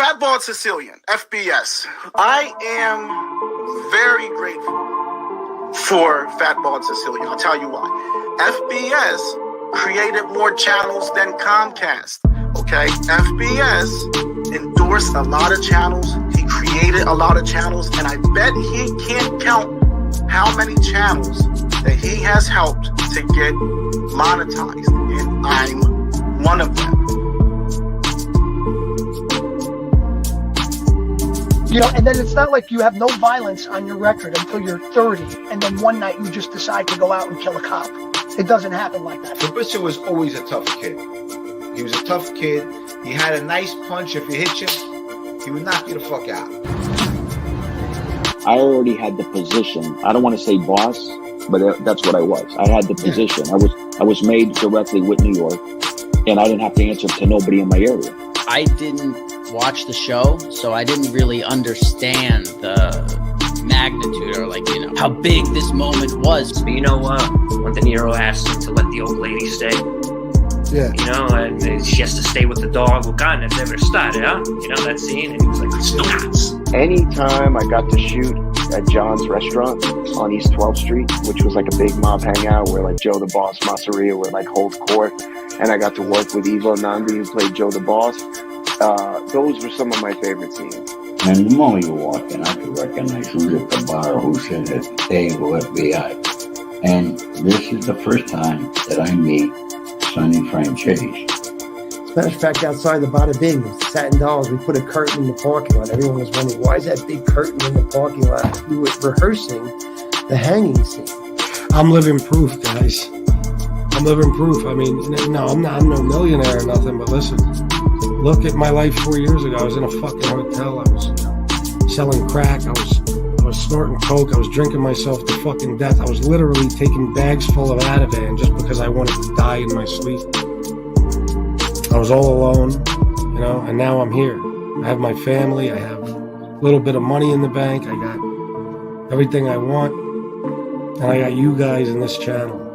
Fat Bald-Sicilian, FBS. I am very grateful for Fat Bald-Sicilian. I'll tell you why. FBS created more channels than Comcast. Okay? FBS endorsed a lot of channels. He created a lot of channels, and I bet he can't count how many channels that he has helped to get monetized, and I'm one of them. You know, and then it's not like you have no violence on your record until you're 30, and then one night you just decide to go out and kill a cop. It doesn't happen like that. Trubisky was always a tough kid. He was a tough kid. He had a nice punch. If you hit him, he would knock you the fuck out. I already had the position. I don't want to say boss, but that's what I was. I had the position. I was made directly with New York, and I didn't have to answer to nobody in my area. I didn't watch the show, so I didn't really understand the magnitude or, like, you know, how big this moment was. But you know what? When De Niro asked him to let the old lady stay, you know, and she has to stay with the dog. Well, God, that's never started, huh? You know that scene? And he was like, "Stop." Anytime I got to shoot at John's restaurant on East 12th Street, which was like a big mob hangout where like Joe the Boss Masseria would like hold court, and I got to work with Ivo Nandi, who played Joe the Boss. Those were some of my favorite scenes. And the moment you walk in, I could recognize who's at the bar, who's sitting at the table, FBI. And this is the first time that I meet Sonny Frank Chase. As a matter of fact, outside the Bada Bing, Satin Dolls, we put a curtain in the parking lot. Everyone was wondering, why is that big curtain in the parking lot? We were rehearsing the hanging scene. I'm living proof, guys. I'm living proof. I mean, no, I'm no millionaire or nothing, but listen, look at my life 4 years ago. I was in a fucking hotel. I was selling crack. I was snorting coke. I was drinking myself to fucking death. I was literally taking bags full of Ativan just because I wanted to die in my sleep. I was all alone, you know, and now I'm here. I have my family. I have a little bit of money in the bank. I got everything I want. And I got you guys in this channel.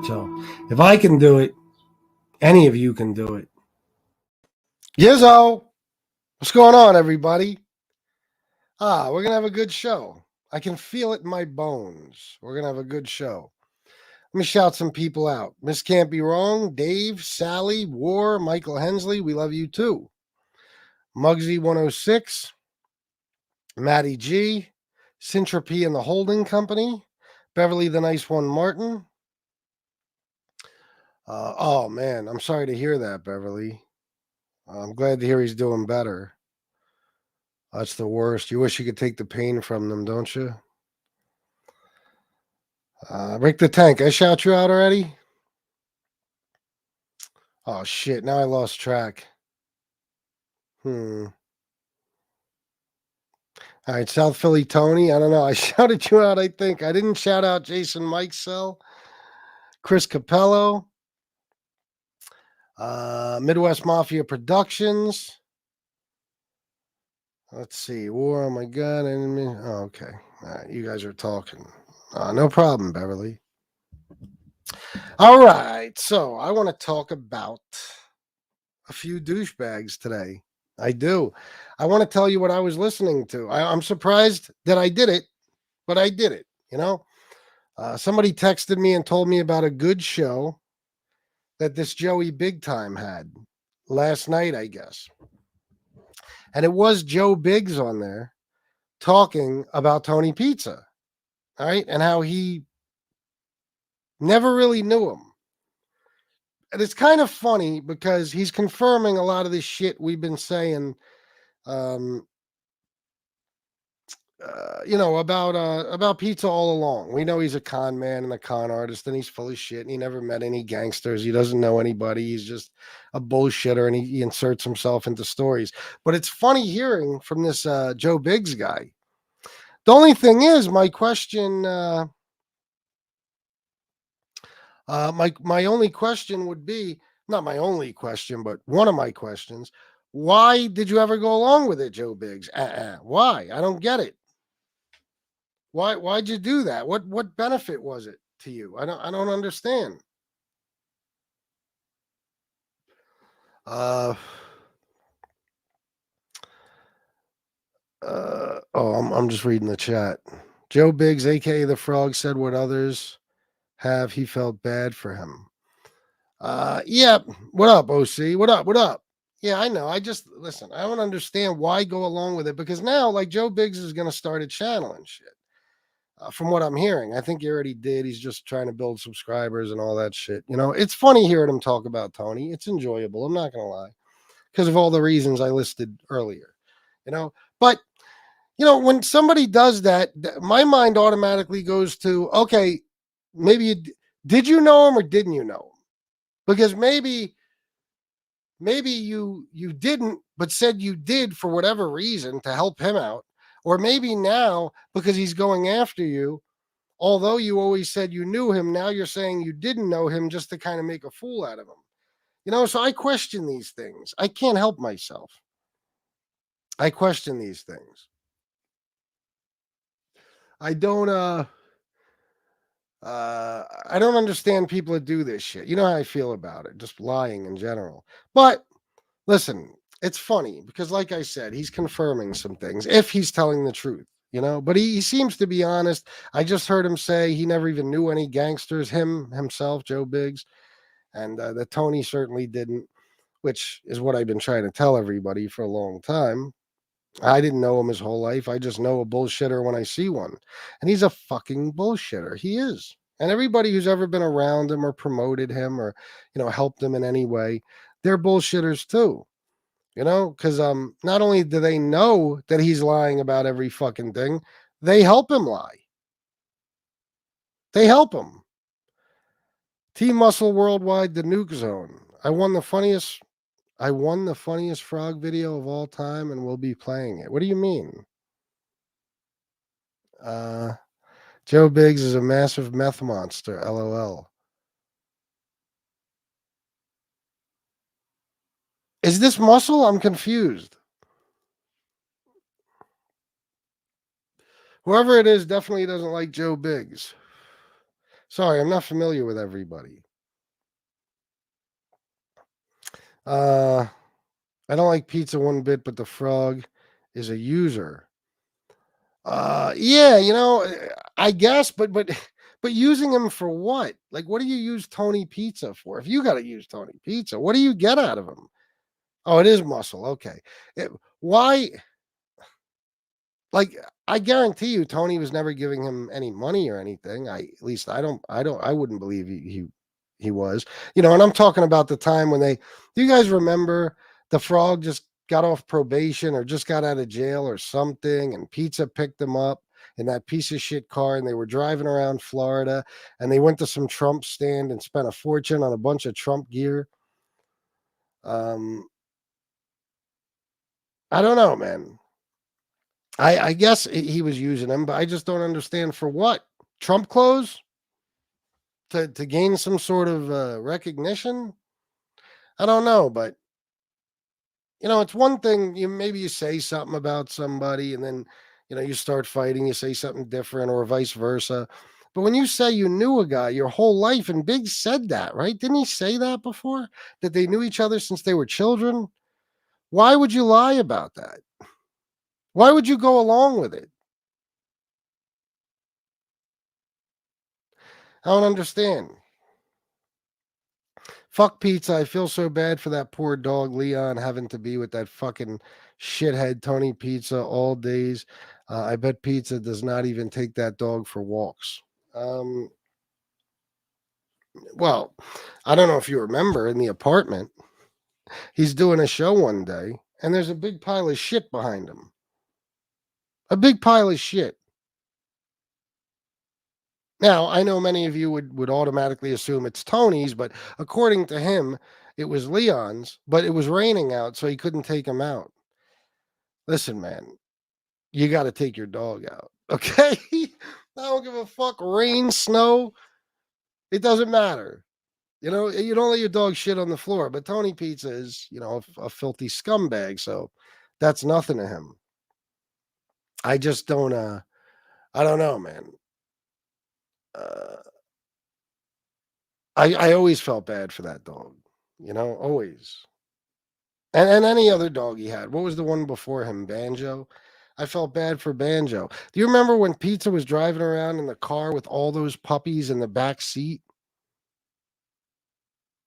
So if I can do it, any of you can do it. Yizzo, what's going on, everybody? We're going to have a good show. I can feel it in my bones. We're going to have a good show. Let me shout some people out. Miss Can't Be Wrong, Dave, Sally, War, Michael Hensley, we love you too. Muggsy 106, Maddie G, Syntropy and the Holding Company, Beverly the Nice One Martin. Oh, man, I'm sorry to hear that, Beverly. I'm glad to hear he's doing better. That's the worst. You wish you could take the pain from them, don't you? Rick the Tank, I shout you out already? Oh, shit. Now I lost track. All right, South Philly Tony. I don't know. I shouted you out, I think. I didn't shout out Jason Mikesell, Chris Capello, Midwest Mafia Productions. Let's see. War, oh my God. Oh, okay. All right, you guys are talking. No problem, Beverly. All right. So I want to talk about a few douchebags today. I do. I want to tell you what I was listening to. I'm surprised that I did it, but I did it. You know, somebody texted me and told me about a good show that this Joey Big Time had last night, I guess. And it was Joe Biggs on there talking about Tony Pizza. All right, and how he never really knew him. And it's kind of funny because he's confirming a lot of this shit we've been saying, you know, about Pizza all along. We know he's a con man and a con artist, and he's full of shit, and he never met any gangsters. He doesn't know anybody. He's just a bullshitter, and he inserts himself into stories. But it's funny hearing from this Joe Biggs guy. The only thing is, my question, my only question would be, not my only question, but one of my questions, why did you ever go along with it, Joe Biggs? Why? I don't get it. Why'd you do that? What benefit was it to you? I don't understand. I'm just reading the chat. Joe Biggs, aka the Frog, said what others have. He felt bad for him. Yeah. What up, OC? What up? What up? Yeah, I know. I just listen. I don't understand why go along with it because now, like Joe Biggs is going to start a channel and shit. From what I'm hearing, I think he already did. He's just trying to build subscribers and all that shit. You know, it's funny hearing him talk about Tony. It's enjoyable. I'm not going to lie, because of all the reasons I listed earlier. You know, but you know, when somebody does that, my mind automatically goes to, okay, maybe did you know him or didn't you know him? Because maybe you didn't, but said you did for whatever reason to help him out. Or maybe now, because he's going after you, although you always said you knew him, now you're saying you didn't know him just to kind of make a fool out of him. You know, so I question these things. I can't help myself. I question these things. I don't understand people that do this shit. You know how I feel about it, just lying in general. But listen, it's funny because, like I said, he's confirming some things if he's telling the truth, you know. But he seems to be honest. I just heard him say he never even knew any gangsters, himself, Joe Biggs, and that Tony certainly didn't, which is what I've been trying to tell everybody for a long time. I didn't know him his whole life. I just know a bullshitter when I see one. And he's a fucking bullshitter. He is. And everybody who's ever been around him or promoted him or, you know, helped him in any way, they're bullshitters too. You know, because not only do they know that he's lying about every fucking thing, they help him lie. They help him. Team Muscle Worldwide, the Nuke Zone. I won the funniest frog video of all time and will be playing it. What do you mean? Joe Biggs is a massive meth monster. LOL. Is this Muscle? I'm confused. Whoever it is definitely doesn't like Joe Biggs. Sorry, I'm not familiar with everybody. I don't like pizza one bit, but the frog is a user. Yeah, you know, I guess, but using him for what? Like, what do you use Tony Pizza for? If you got to use Tony Pizza, what do you get out of him? Oh, it is Muscle. Okay. Why? Like, I guarantee you, Tony was never giving him any money or anything. I wouldn't believe he was. You know, and I'm talking about the time when do you guys remember the frog just got off probation or just got out of jail or something, and Pizza picked him up in that piece of shit car, and they were driving around Florida, and they went to some Trump stand and spent a fortune on a bunch of Trump gear. I don't know, man. I guess he was using them, but I just don't understand for what. Trump clothes? To gain some sort of recognition? I don't know, but you know, it's one thing maybe you say something about somebody and then, you know, you start fighting, you say something different or vice versa. But when you say you knew a guy your whole life, and Biggs said that, right? Didn't he say that before? That they knew each other since they were children? Why would you lie about that? Why would you go along with it? I don't understand. Fuck pizza. I feel so bad for that poor dog, Leon, having to be with that fucking shithead Tony Pizza all days. I bet Pizza does not even take that dog for walks. Well, I don't know if you remember in the apartment, he's doing a show one day and there's a big pile of shit behind him. A big pile of shit. Now, I know many of you would automatically assume it's Tony's, but according to him, it was Leon's, but it was raining out, so he couldn't take him out. Listen, man, you got to take your dog out, okay? I don't give a fuck, rain, snow, it doesn't matter. You know, you don't let your dog shit on the floor, but Tony Pizza is, you know, a filthy scumbag, so that's nothing to him. I just don't, I don't know, man. I always felt bad for that dog, you know, always. And any other dog he had. What was the one before him? Banjo? I felt bad for Banjo. Do you remember when Pizza was driving around in the car with all those puppies in the back seat?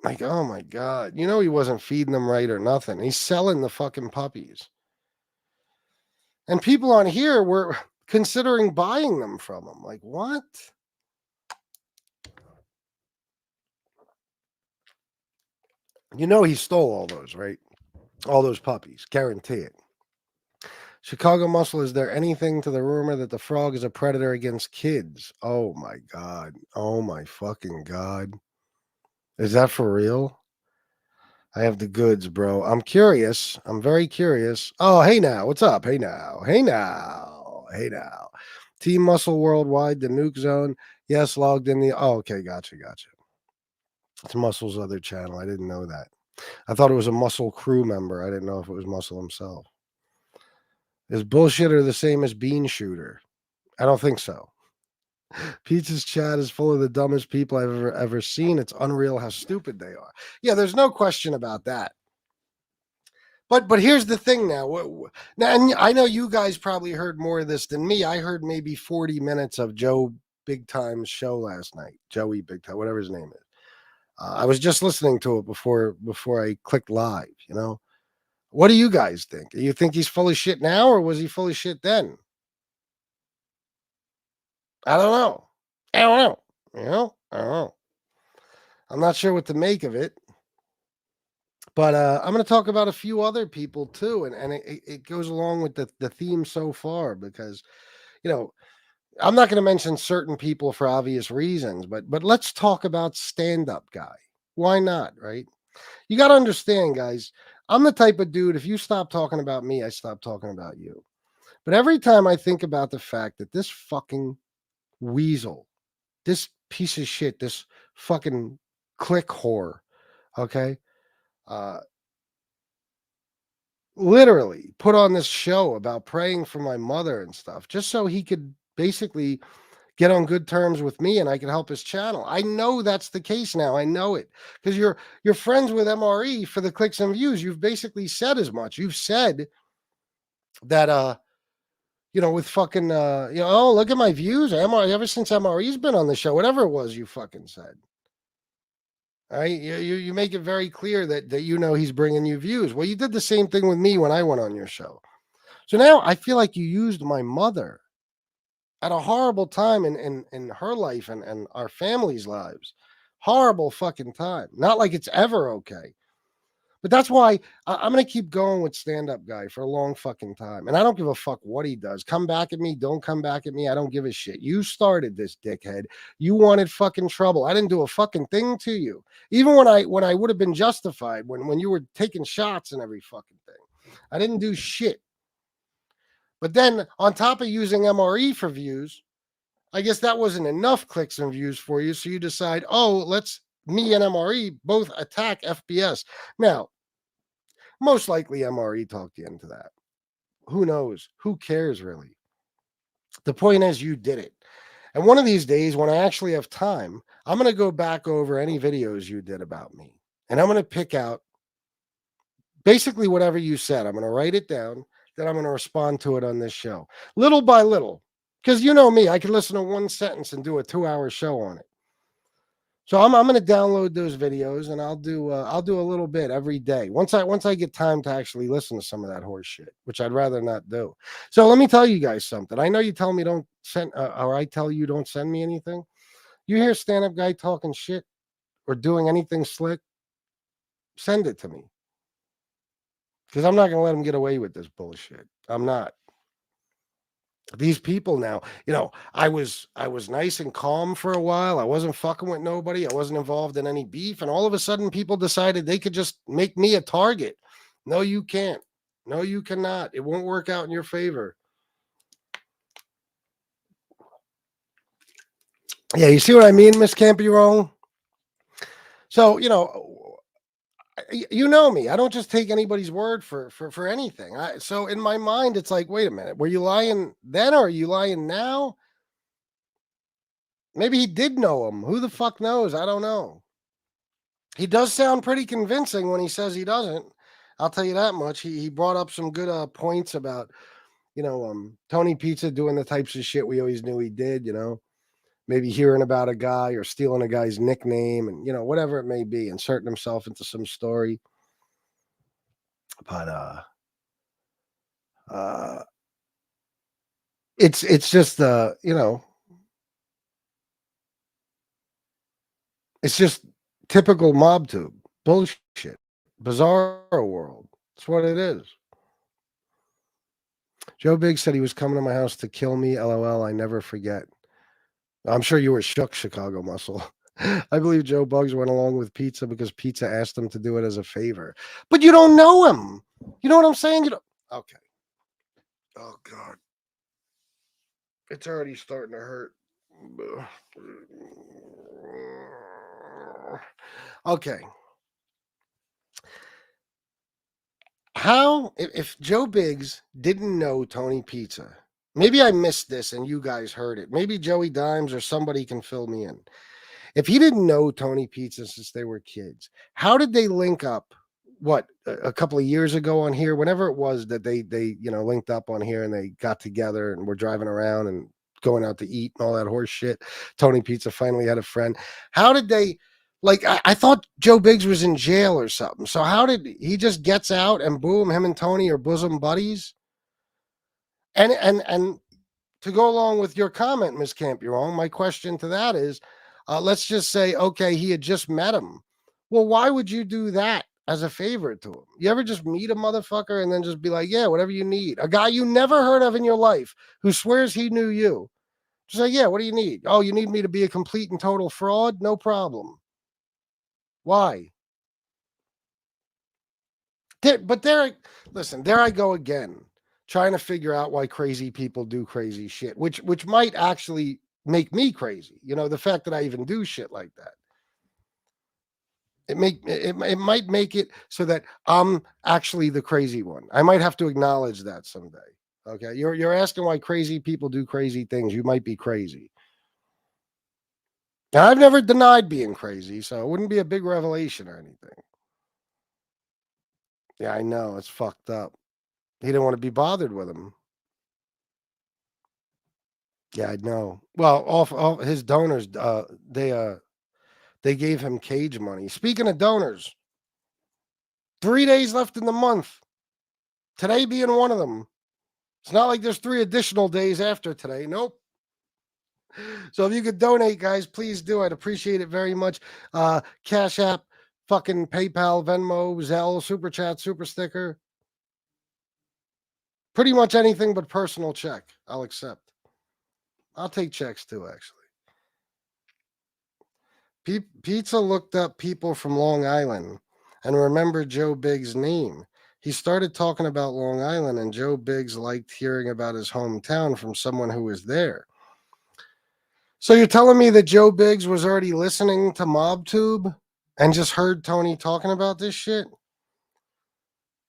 Like, oh my God. You know he wasn't feeding them right or nothing. He's selling the fucking puppies. And people on here were considering buying them from him. Like, what? You know he stole all those, right? All those puppies. Guarantee it. Chicago Muscle, is there anything to the rumor that the frog is a predator against kids? Oh my God. Oh my fucking God. Is that for real? I have the goods, bro. I'm curious. I'm very curious. Oh, hey now. What's up? Hey now. Hey now. Hey now. Team Muscle Worldwide, the nuke zone. Yes, logged in the. Oh, okay. Gotcha. It's Muscle's other channel. I didn't know that. I thought it was a Muscle crew member. I didn't know if it was Muscle himself. Is bullshitter the same as bean shooter? I don't think so. Pizza's chat is full of the dumbest people I've ever seen. It's unreal how stupid they are. Yeah, there's no question about that. But here's the thing now. Now, and I know you guys probably heard more of this than me. I heard maybe 40 minutes of Joe Big Time's show last night. Joey Big Time, whatever his name is. I was just listening to it before I clicked live, you know. What do you guys think? You think he's full of shit now, or was he full of shit then? I don't know. You know, I don't know. I'm not sure what to make of it. But I'm going to talk about a few other people too. And it goes along with the theme so far because, you know, I'm not going to mention certain people for obvious reasons, but let's talk about stand-up guy. Why not, right? You got to understand, guys, I'm the type of dude, if you stop talking about me, I stop talking about you. But every time I think about the fact that this fucking weasel, this piece of shit, this fucking click whore, okay, literally put on this show about praying for my mother and stuff, just so he could basically get on good terms with me and I can help his channel. I know that's the case now. I know it because you're friends with MRE for the clicks and views. You've basically said as much. You've said that you know, with fucking you know, oh, look at my views. MRE, ever since MRE's been on the show, whatever it was you fucking said. All right, you make it very clear that you know he's bringing you views. Well, you did the same thing with me when I went on your show. So now I feel like you used my mother at a horrible time in her life and our family's lives. Horrible fucking time. Not like it's ever okay. But that's why I'm going to keep going with stand-up guy for a long fucking time. And I don't give a fuck what he does. Come back at me. Don't come back at me. I don't give a shit. You started this, dickhead. You wanted fucking trouble. I didn't do a fucking thing to you. Even when I would have been justified, when you were taking shots and every fucking thing. I didn't do shit. But then on top of using MRE for views, I guess that wasn't enough clicks and views for you. So you decide, oh, let's me and MRE both attack FBS. Now, most likely MRE talked you into that. Who knows? Who cares really? The point is you did it. And one of these days when I actually have time, I'm going to go back over any videos you did about me. And I'm going to pick out basically whatever you said. I'm going to write it down. Then I'm going to respond to it on this show. Little by little. Because you know me, I can listen to one sentence and do a 2-hour show on it. So I'm going to download those videos and I'll do a little bit every day. Once I get time to actually listen to some of that horse shit, which I'd rather not do. So let me tell you guys something. I know you tell me don't send, or I tell you don't send me anything. You hear stand-up guy talking shit or doing anything slick, send it to me. Because I'm not going to let him get away with this bullshit. I'm not. These people now, you know, I was nice and calm for a while. I wasn't fucking with nobody. I wasn't involved in any beef. And all of a sudden people decided they could just make me a target. No, you can't. No, you cannot. It won't work out in your favor. Yeah, you see what I mean, Miss Can't Be Wrong? So, you know me. I don't just take anybody's word for anything. So in my mind, it's like, wait a minute. Were you lying then or are you lying now? Maybe he did know him. Who the fuck knows? I don't know. He does sound pretty convincing when he says he doesn't. I'll tell you that much. He brought up some good points about, Tony Pizza doing the types of shit we always knew he did, maybe hearing about a guy or stealing a guy's nickname and, whatever it may be, inserting himself into some story. But, it's just, it's just typical mob tube bullshit, bizarre world. That's what it is. Joe Biggs said he was coming to my house to kill me. LOL. I never forget. I'm sure you were shook, Chicago Muscle. I believe Joe Bugs went along with Pizza because Pizza asked him to do it as a favor. But you don't know him. You know what I'm saying? You don't. Okay. Oh, God. It's already starting to hurt. Okay. How, if Joe Biggs didn't know Tony Pizza, maybe I missed this and you guys heard it. Maybe Joey Dimes or somebody can fill me in. If he didn't know Tony Pizza since they were kids, how did they link up? What, a couple of years ago on here, whenever it was that they linked up on here and they got together and were driving around and going out to eat and all that horse shit. Tony Pizza finally had a friend. How did they, like, I thought Joe Biggs was in jail or something. So how did he just gets out and boom, him and Tony are bosom buddies? And to go along with your comment, Ms. Campion, my question to that is, let's just say, okay, he had just met him. Well, why would you do that as a favor to him? You ever just meet a motherfucker and then just be like, yeah, whatever you need? A guy you never heard of in your life who swears he knew you. Just like, yeah, what do you need? Oh, you need me to be a complete and total fraud? No problem. Why? Listen, there I go again, trying to figure out why crazy people do crazy shit, which might actually make me crazy. The fact that I even do shit like that. It might make it so that I'm actually the crazy one. I might have to acknowledge that someday. Okay, you're asking why crazy people do crazy things. You might be crazy. Now, I've never denied being crazy, so it wouldn't be a big revelation or anything. Yeah, I know, it's fucked up. He didn't want to be bothered with him. Yeah, I know. Well, all his donors, they gave him cage money. Speaking of donors, 3 days left in the month. Today being one of them. It's not like there's 3 additional days after today. Nope. So if you could donate, guys, please do. I'd appreciate it very much. Cash App, fucking PayPal, Venmo, Zelle, Super Chat, Super Sticker. Pretty much anything but personal check, I'll accept. I'll take checks too, actually. Pizza looked up people from Long Island and remembered Joe Biggs' name. He started talking about Long Island, and Joe Biggs liked hearing about his hometown from someone who was there. So you're telling me that Joe Biggs was already listening to MobTube and just heard Tony talking about this shit?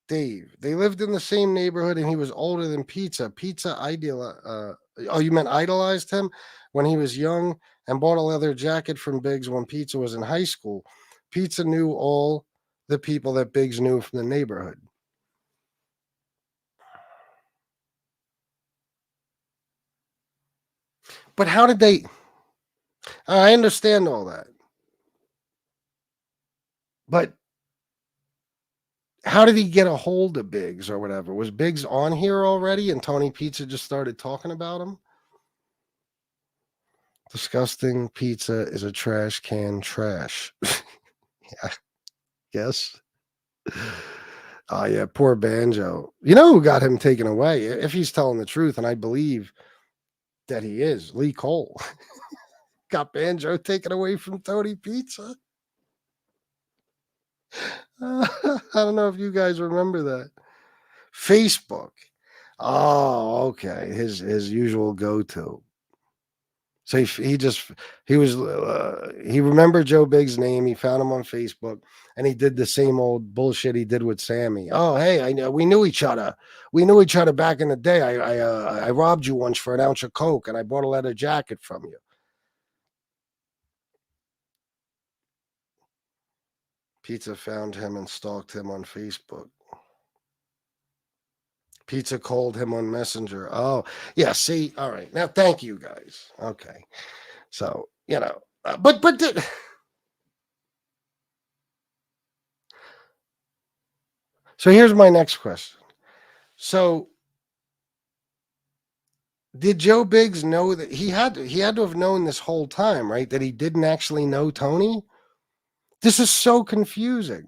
Dave, they lived in the same neighborhood and he was older than Pizza. Pizza you meant idolized him when he was young and bought a leather jacket from Biggs when Pizza was in high school. Pizza knew all the people that Biggs knew from the neighborhood. But how did they... I understand all that. But how did he get a hold of Biggs or whatever? Was Biggs on here already and Tony Pizza just started talking about him? Disgusting pizza is a trash can trash. Yeah, yes. Oh, yeah, poor Banjo. You know who got him taken away? If he's telling the truth, and I believe that he is, Lee Cole. Got Banjo taken away from Tony Pizza. I don't know if you guys remember that. Facebook. Oh, okay. His usual go-to. So he remembered Joe Biggs' name. He found him on Facebook, and he did the same old bullshit he did with Sammy. Oh, hey, we knew each other. We knew each other back in the day. I robbed you once for an ounce of coke, and I bought a leather jacket from you. Pizza found him and stalked him on Facebook. Pizza called him on Messenger. Oh, yeah. See, all right. Now, thank you guys. Okay, so so here's my next question. So, did Joe Biggs know that he had to have known this whole time, right? That he didn't actually know Tony? This is so confusing.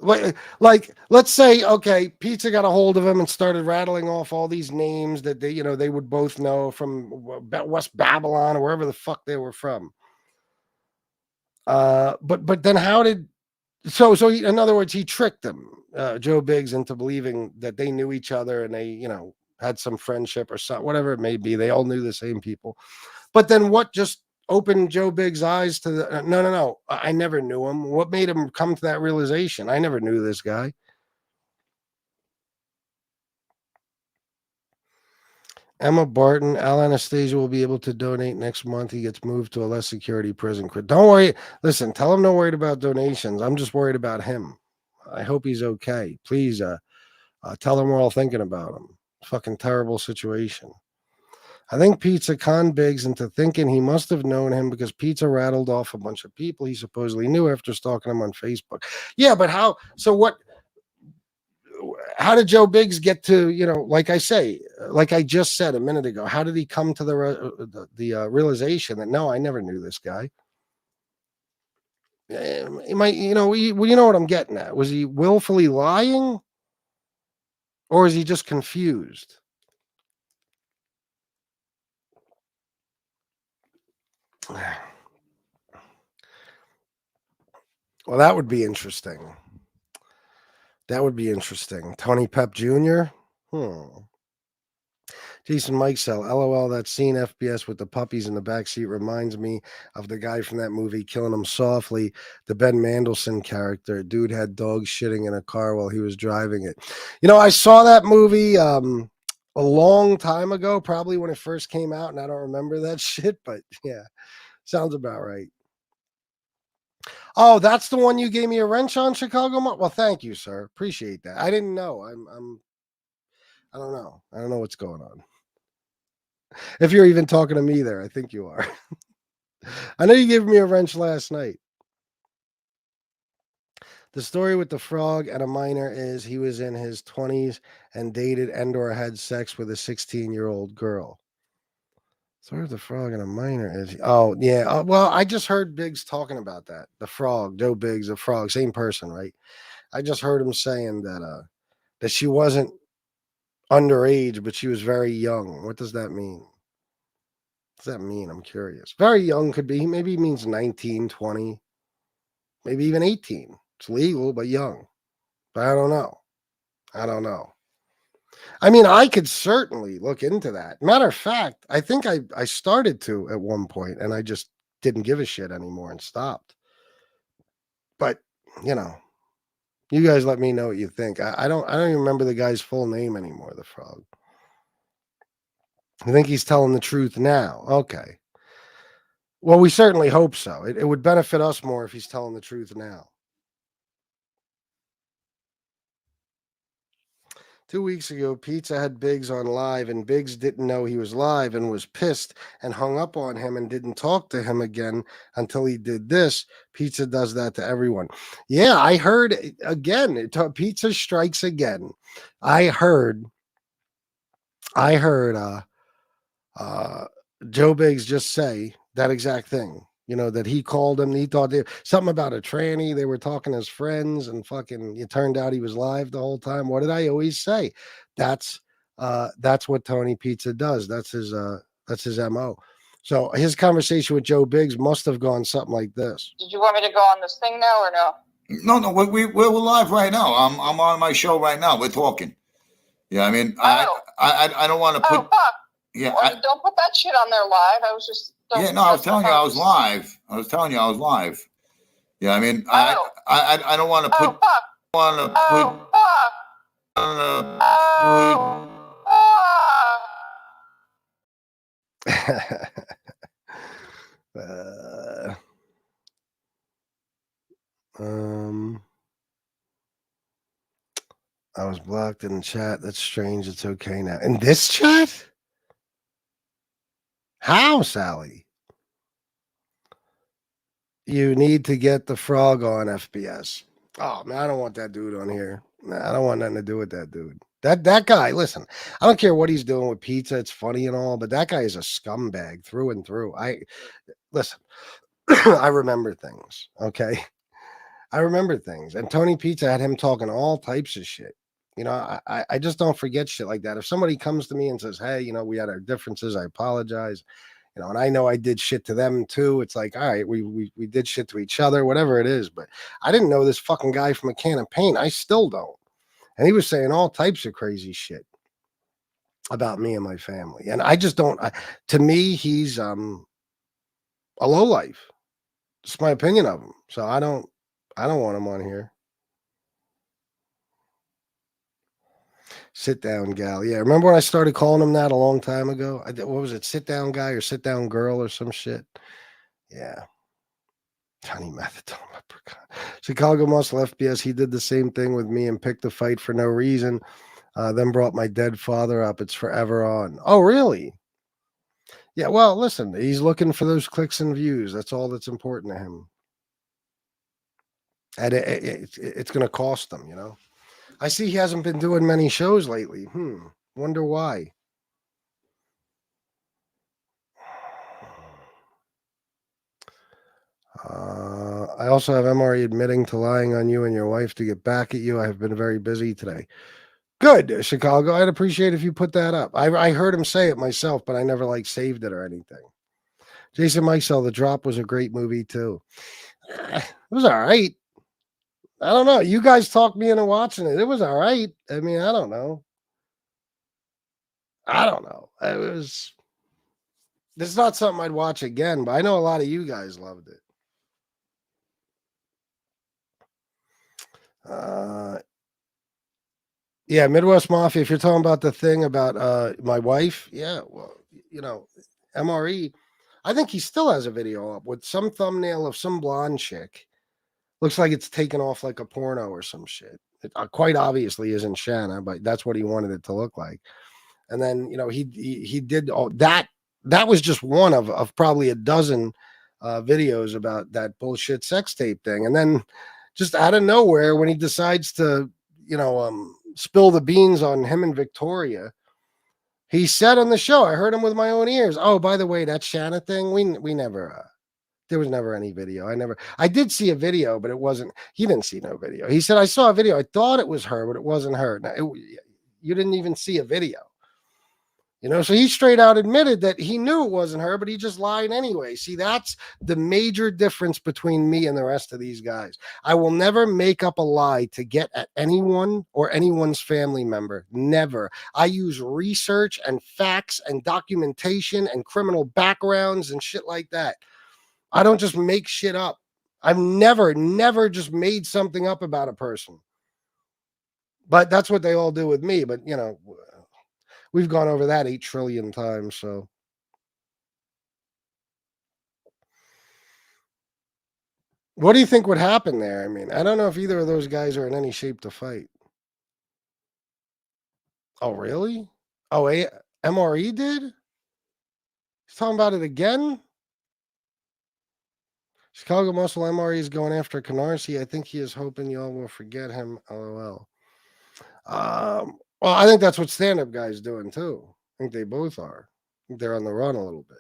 Like, let's say, okay, Pizza got a hold of him and started rattling off all these names that they would both know from West Babylon or wherever the fuck they were from. But then how did so he, in other words, he tricked them, Joe Biggs, into believing that they knew each other and they had some friendship or something, whatever it may be. They all knew the same people. But then what just opened Joe Biggs' eyes to the no, I never knew him. What made him come to that realization? I never knew this guy. Emma Barton, Al Anastasia will be able to donate next month. He gets moved to a less security prison. Don't worry. Listen, tell him no worried about donations. I'm just worried about him. I hope he's okay. Please tell him we're all thinking about him. Fucking terrible situation. I think Pizza conned Biggs into thinking he must have known him because Pizza rattled off a bunch of people he supposedly knew after stalking him on Facebook. Yeah, but how? So what? How did Joe Biggs get to, like I just said a minute ago, how did he come to the realization that, no, I never knew this guy? He might, you know what I'm getting at. Was he willfully lying or is he just confused? Well, that would be interesting. Tony Pep Jr. Jason Mikesell, LOL, that scene FBS with the puppies in the backseat reminds me of the guy from that movie, Killing Them Softly, the Ben Mandelson character. Dude had dogs shitting in a car while he was driving it. I saw that movie a long time ago, probably when it first came out, and I don't remember that shit, but yeah, sounds about right. Oh, that's the one you gave me a wrench on, Chicago? Well, thank you, sir. Appreciate that. I didn't know. I don't know. I don't know what's going on. If you're even talking to me there, I think you are. I know you gave me a wrench last night. The story with the frog and a minor is he was in his 20s and dated and/or had sex with a 16-year-old girl. Story with the frog and a minor is, oh yeah. Well, I just heard Biggs talking about that. The frog, Joe Biggs, the frog, same person, right? I just heard him saying that she wasn't underage, but she was very young. What does that mean? What does that mean? I'm curious. Very young could be, maybe it means 19, 20, maybe even 18. It's legal, but young. But I don't know. I mean, I could certainly look into that. Matter of fact, I think I started to at one point and I just didn't give a shit anymore and stopped. But, you guys let me know what you think. I don't even remember the guy's full name anymore, the frog. I think he's telling the truth now. Okay. Well, we certainly hope so. It would benefit us more if he's telling the truth now. 2 weeks ago, Pizza had Biggs on live, and Biggs didn't know he was live and was pissed and hung up on him and didn't talk to him again until he did this. Pizza does that to everyone. Yeah, I heard again. Pizza strikes again. I heard Joe Biggs just say that exact thing. That he called him. He thought something about a tranny. They were talking as friends, and fucking, it turned out he was live the whole time. What did I always say? That's what Tony Pizza does. That's his MO. So his conversation with Joe Biggs must have gone something like this. Did you want me to go on this thing now or no? No, we're live right now. I'm on my show right now. We're talking. Yeah, I mean, I don't want to put. Oh, fuck. Yeah, well, don't put that shit on there live. I was just. Yeah, no, I was telling you I was live. Yeah, I mean, I don't want to put. I was blocked in the chat. That's strange. It's okay now. In this chat? How, Sally? You need to get the frog on FBS. Oh man, I don't want that dude on here. Nah, I don't want nothing to do with that dude. That guy, listen, I don't care what he's doing with pizza. It's funny and all, but that guy is a scumbag through and through. Listen, I remember things, okay? I remember things. And Tony Pizza had him talking all types of shit. You know, I just don't forget shit like that. If somebody comes to me and says, hey, you know, we had our differences, I apologize. You know, and I know I did shit to them too. It's like, all right, we did shit to each other, whatever it is. But I didn't know this fucking guy from a can of paint. I still don't. And he was saying all types of crazy shit about me and my family. And I just don't. To me, he's a lowlife. It's my opinion of him. So I don't want him on here. Sit down gal. Yeah, remember when I started calling him that a long time ago? What was it? Sit down guy or sit down girl or some shit? Yeah. Tiny methadone. Chicago Muscle FBS. He did the same thing with me and picked a fight for no reason. Then brought my dead father up. It's forever on. Oh, really? Yeah, well, listen, he's looking for those clicks and views. That's all that's important to him. And it's going to cost him, you know? I see he hasn't been doing many shows lately. Wonder why. I also have MRE admitting to lying on you and your wife to get back at you. I have been very busy today. Good, Chicago. I'd appreciate if you put that up. I heard him say it myself, but I never saved it or anything. Jason Mikesell, The Drop was a great movie too. It was all right. I don't know. You guys talked me into watching it. It was all right. I mean, I don't know. It was. It's not something I'd watch again, but I know a lot of you guys loved it. Yeah, Midwest Mafia. If you're talking about the thing about my wife, yeah, well, you know, MRE. I think he still has a video up with some thumbnail of some blonde chick. Looks like it's taken off like a porno or some shit. It quite obviously isn't Shanna, but that's what he wanted it to look like. And then, you know, he did all that. That was just one of probably a dozen videos about that bullshit sex tape thing. And then just out of nowhere, when he decides to, you know, spill the beans on him and Victoria, he said on the show, I heard him with my own ears. Oh, by the way, that Shanna thing, we never, there was never any video. I did see a video, but it wasn't, he didn't see no video. He said, I saw a video. I thought it was her, but it wasn't her. Now, you didn't even see a video. You know, so he straight out admitted that he knew it wasn't her, but he just lied anyway. See, that's the major difference between me and the rest of these guys. I will never make up a lie to get at anyone or anyone's family member. Never. I use research and facts and documentation and criminal backgrounds and shit like that. I don't just make shit up. I've never just made something up about a person. But that's what they all do with me. But, you know, we've gone over that 8 trillion times, so. What do you think would happen there? I mean, I don't know if either of those guys are in any shape to fight. Oh, really? Oh, MRE did? He's talking about it again? Chicago Muscle MRE is going after Canarsie. I think he is hoping y'all will forget him. LOL. Well, I think that's what stand-up guys doing too. I think they both are. I think they're on the run a little bit,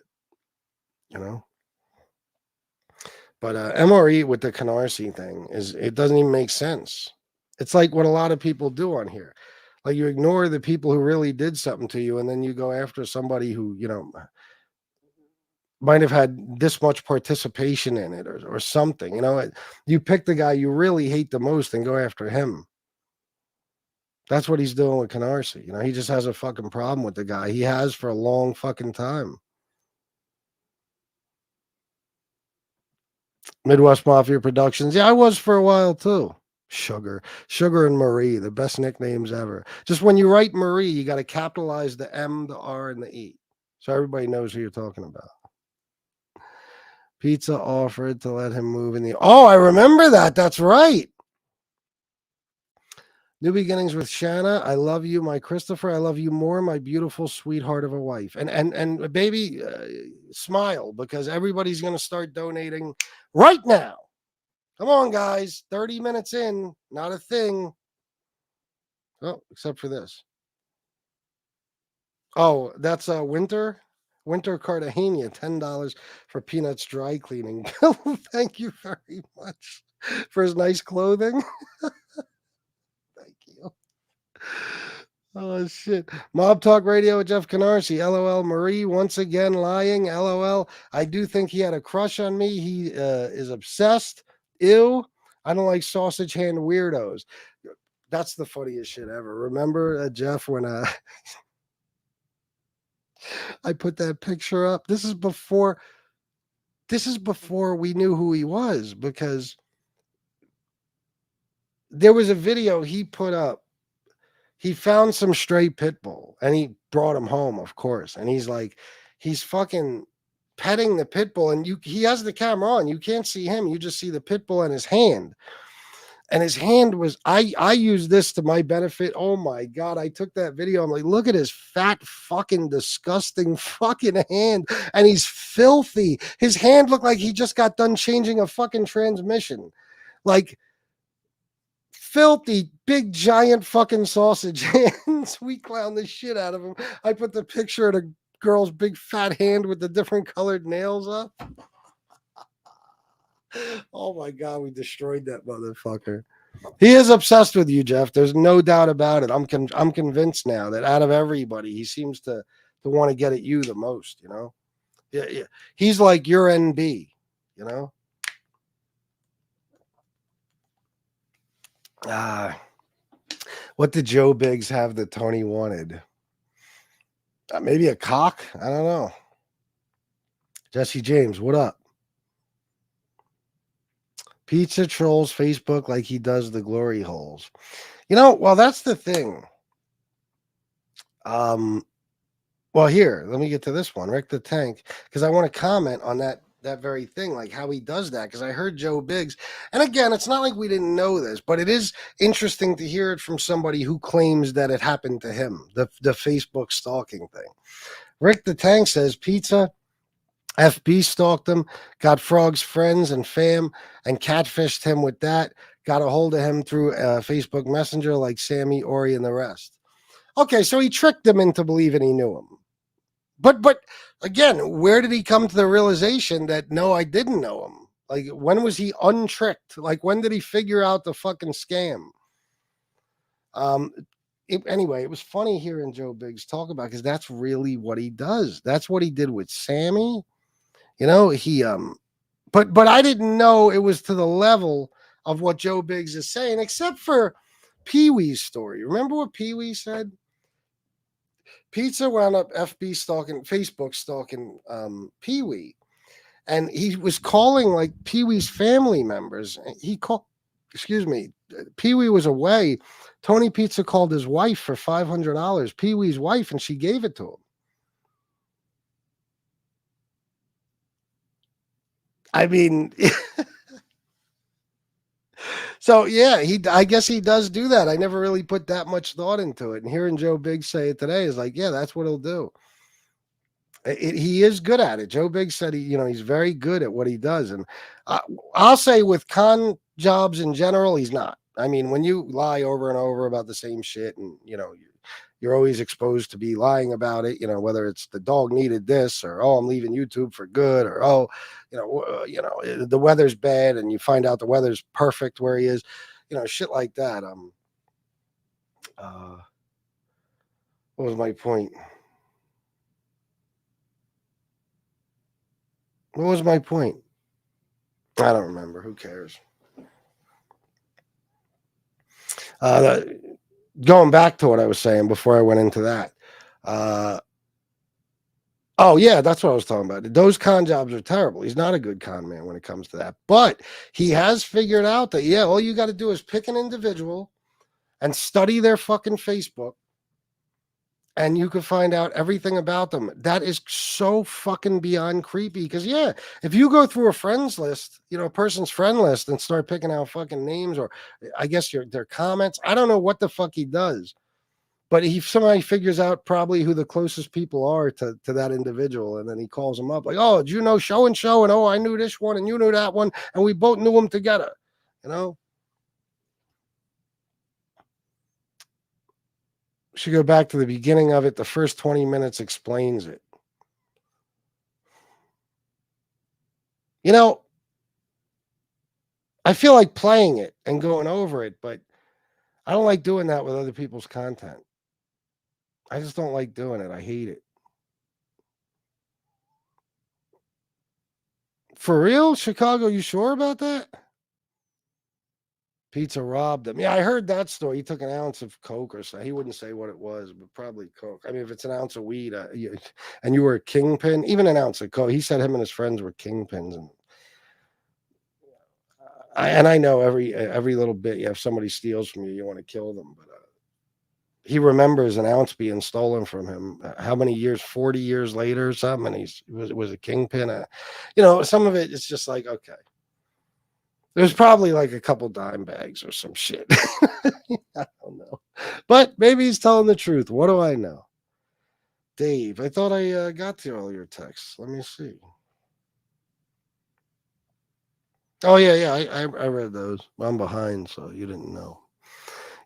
you know. But MRE with the Canarsie thing it doesn't even make sense. It's like what a lot of people do on here. Like you ignore the people who really did something to you, and then you go after somebody who, you know, might have had this much participation in it or something. You know, you pick the guy you really hate the most and go after him. That's what he's doing with Canarsie. You know, he just has a fucking problem with the guy. He has for a long fucking time. Midwest Mafia Productions. Yeah, I was for a while too. Sugar and Marie, the best nicknames ever. Just when you write Marie, you got to capitalize the M, the R, and the E. So everybody knows who you're talking about. Pizza offered to let him move in the... Oh, I remember that. That's right. New beginnings with Shanna. I love you, my Christopher. I love you more, my beautiful sweetheart of a wife. And baby, smile, because everybody's going to start donating right now. Come on, guys. 30 minutes in, not a thing. Oh, except for this. Oh, that's Winter Cartagena, $10 for Peanuts dry cleaning. Thank you very much for his nice clothing. Thank you. Oh shit. Mob Talk Radio with Jeff Canarsie. LOL. Marie once again lying. LOL. I do think he had a crush on me. He is obsessed. Ew. I don't like sausage hand weirdos. That's the funniest shit ever. Remember, Jeff, when I put that picture up? This is before we knew who he was, because there was a video he put up. He found some stray pit bull and he brought him home, of course. And he's fucking petting the pit bull, and he has the camera on. You can't see him. You just see the pit bull and his hand. And his hand was, I used this to my benefit. Oh my God. I took that video. I'm like, look at his fat, fucking disgusting fucking hand. And he's filthy. His hand looked like he just got done changing a fucking transmission. Like, filthy, big, giant fucking sausage hands. We clown the shit out of him. I put the picture of the girl's big fat hand with the different colored nails up. Oh my God, we destroyed that motherfucker. He is obsessed with you, Jeff. There's no doubt about it. I'm convinced now that out of everybody, he seems to want to get at you the most, you know? Yeah. He's like your NB, you know? What did Joe Biggs have that Tony wanted? Maybe a cock? I don't know. Jesse James, what up? Pizza trolls Facebook like he does the glory holes. You know, well, that's the thing. Well, here, let me get to this one. Rick the Tank, because I want to comment on that very thing, like how he does that, because I heard Joe Biggs, and again, it's not like we didn't know this, but it is interesting to hear it from somebody who claims that it happened to him, the Facebook stalking thing. Rick the Tank says Pizza FB stalked him, got Frog's friends and fam, and catfished him with that, got a hold of him through Facebook Messenger like Sammy, Ori, and the rest. Okay, so he tricked them into believing he knew him. But again, where did he come to the realization that, no, I didn't know him? Like, when was he untricked? Like, when did he figure out the fucking scam? Anyway, it was funny hearing Joe Biggs talk about, because that's really what he does. That's what he did with Sammy. You know, but I didn't know it was to the level of what Joe Biggs is saying, except for Pee-wee's story. Remember what Pee-wee said? Pizza wound up Facebook stalking Pee-wee, and he was calling like Pee-wee's family members. Pee-wee was away. Tony Pizza called his wife for $500, Pee-wee's wife, and she gave it to him. I mean, so yeah, I guess he does do that. I never really put that much thought into it. And hearing Joe Biggs say it today is like, yeah, that's what he'll do. He is good at it. Joe Biggs said he's very good at what he does. And I'll say with con jobs in general, he's not. I mean, when you lie over and over about the same shit, and you're always exposed to be lying about it, whether it's the dog needed this, or, oh, I'm leaving YouTube for good, or, oh, the weather's bad, and you find out the weather's perfect where he is, shit like that. What was my point? What was my point? I don't remember. Who cares? Going back to what I was saying before I went into that. Oh, yeah, that's what I was talking about. Those con jobs are terrible. He's not a good con man when it comes to that. But he has figured out that, yeah, all you got to do is pick an individual and study their fucking Facebook and you could find out everything about them. That is so fucking beyond creepy. Because yeah, if you go through a friends list, a person's friend list, and start picking out fucking names, or I guess their comments, I don't know what the fuck he does, but somebody figures out probably who the closest people are to that individual, and then he calls them up like, oh, did you know so and so, and oh, I knew this one, and you knew that one, and we both knew them together. Should go back to the beginning of it. The first 20 minutes explains it. I feel like playing it and going over it, but I don't like doing that with other people's content. I just don't like doing it. I hate it. For real? Chicago, you sure about that? Pizza robbed him. Yeah, I heard that story. He took an ounce of coke or something. He wouldn't say what it was, but probably coke. I mean, if it's an ounce of weed and you were a kingpin, even an ounce of coke, he said him and his friends were kingpins. And I know every little bit, if somebody steals from you, you want to kill them. But he remembers an ounce being stolen from him. How many years? 40 years later or something. And he was a kingpin. Some of it is just like, okay. There's probably like a couple dime bags or some shit. I don't know. But maybe he's telling the truth. What do I know? Dave, I thought I got to all your texts. Let me see. Oh, yeah. I read those. I'm behind, so you didn't know.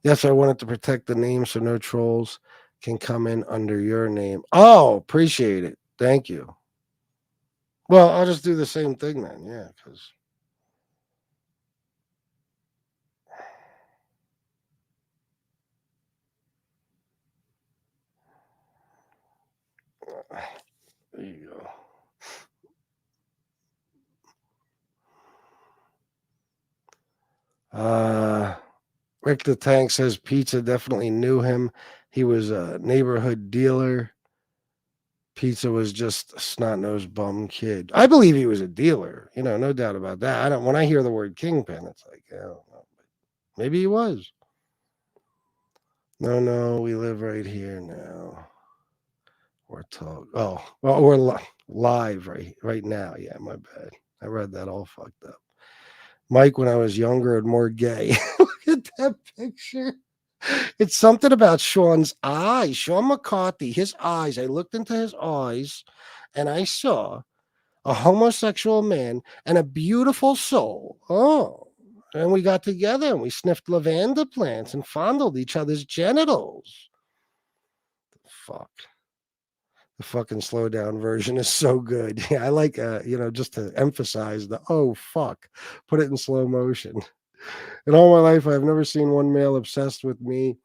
Yes, I wanted to protect the name so no trolls can come in under your name. Oh, appreciate it. Thank you. Well, I'll just do the same thing then. Yeah, because... There you go. Rick the Tank says Pizza definitely knew him. He was a neighborhood dealer. Pizza was just a snot-nosed bum kid. I believe he was a dealer. No doubt about that. When I hear the word kingpin, it's like, I don't know. Maybe he was. No, we live right here now. We're talking. Oh, well, we're live right now. Yeah, my bad. I read that all fucked up. Mike, when I was younger and more gay. Look at that picture. It's something about Sean's eyes. Sean McCarthy, his eyes. I looked into his eyes and I saw a homosexual man and a beautiful soul. Oh, and we got together and we sniffed lavender plants and fondled each other's genitals. Fuck. The fucking slow down version is so good. Yeah, I like, just to emphasize the, oh, fuck. Put it in slow motion. In all my life, I've never seen one male obsessed with me.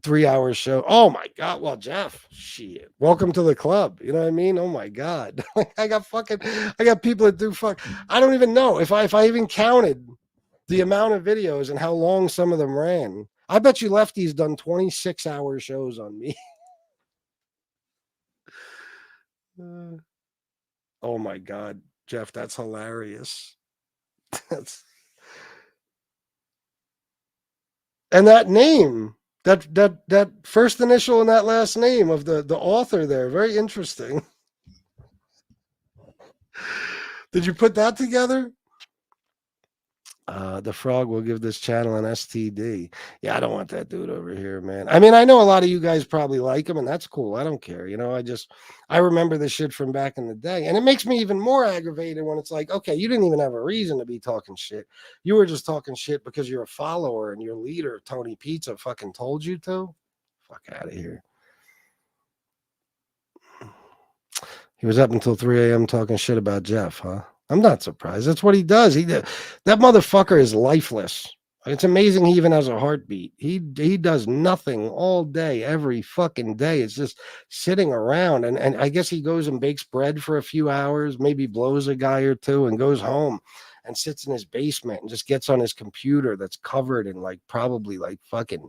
3 hours show. Oh my God. Well, Jeff, shit. Welcome to the club. You know what I mean? Oh my God. I got people that do fuck. I don't even know if I even counted the amount of videos and how long some of them ran. I bet you Lefty's done 26-hour shows on me. Oh my God, Jeff, that's hilarious. And that name, that first initial and that last name of the author there, very interesting. Did you put that together? The frog will give this channel an STD. Yeah, I don't want that dude over here, man. I mean, I know a lot of you guys probably like him, and that's cool. I don't care. I remember the shit from back in the day. And it makes me even more aggravated when it's like, okay, you didn't even have a reason to be talking shit. You were just talking shit because you're a follower and your leader, Tony Pizza, fucking told you to. Fuck out of here. He was up until 3 a.m. talking shit about Jeff, huh? I'm not surprised. That's what he does. That motherfucker is lifeless. It's amazing he even has a heartbeat. He does nothing all day, every fucking day. It's just sitting around. And I guess he goes and bakes bread for a few hours, maybe blows a guy or two and goes home and sits in his basement and just gets on his computer that's covered in probably fucking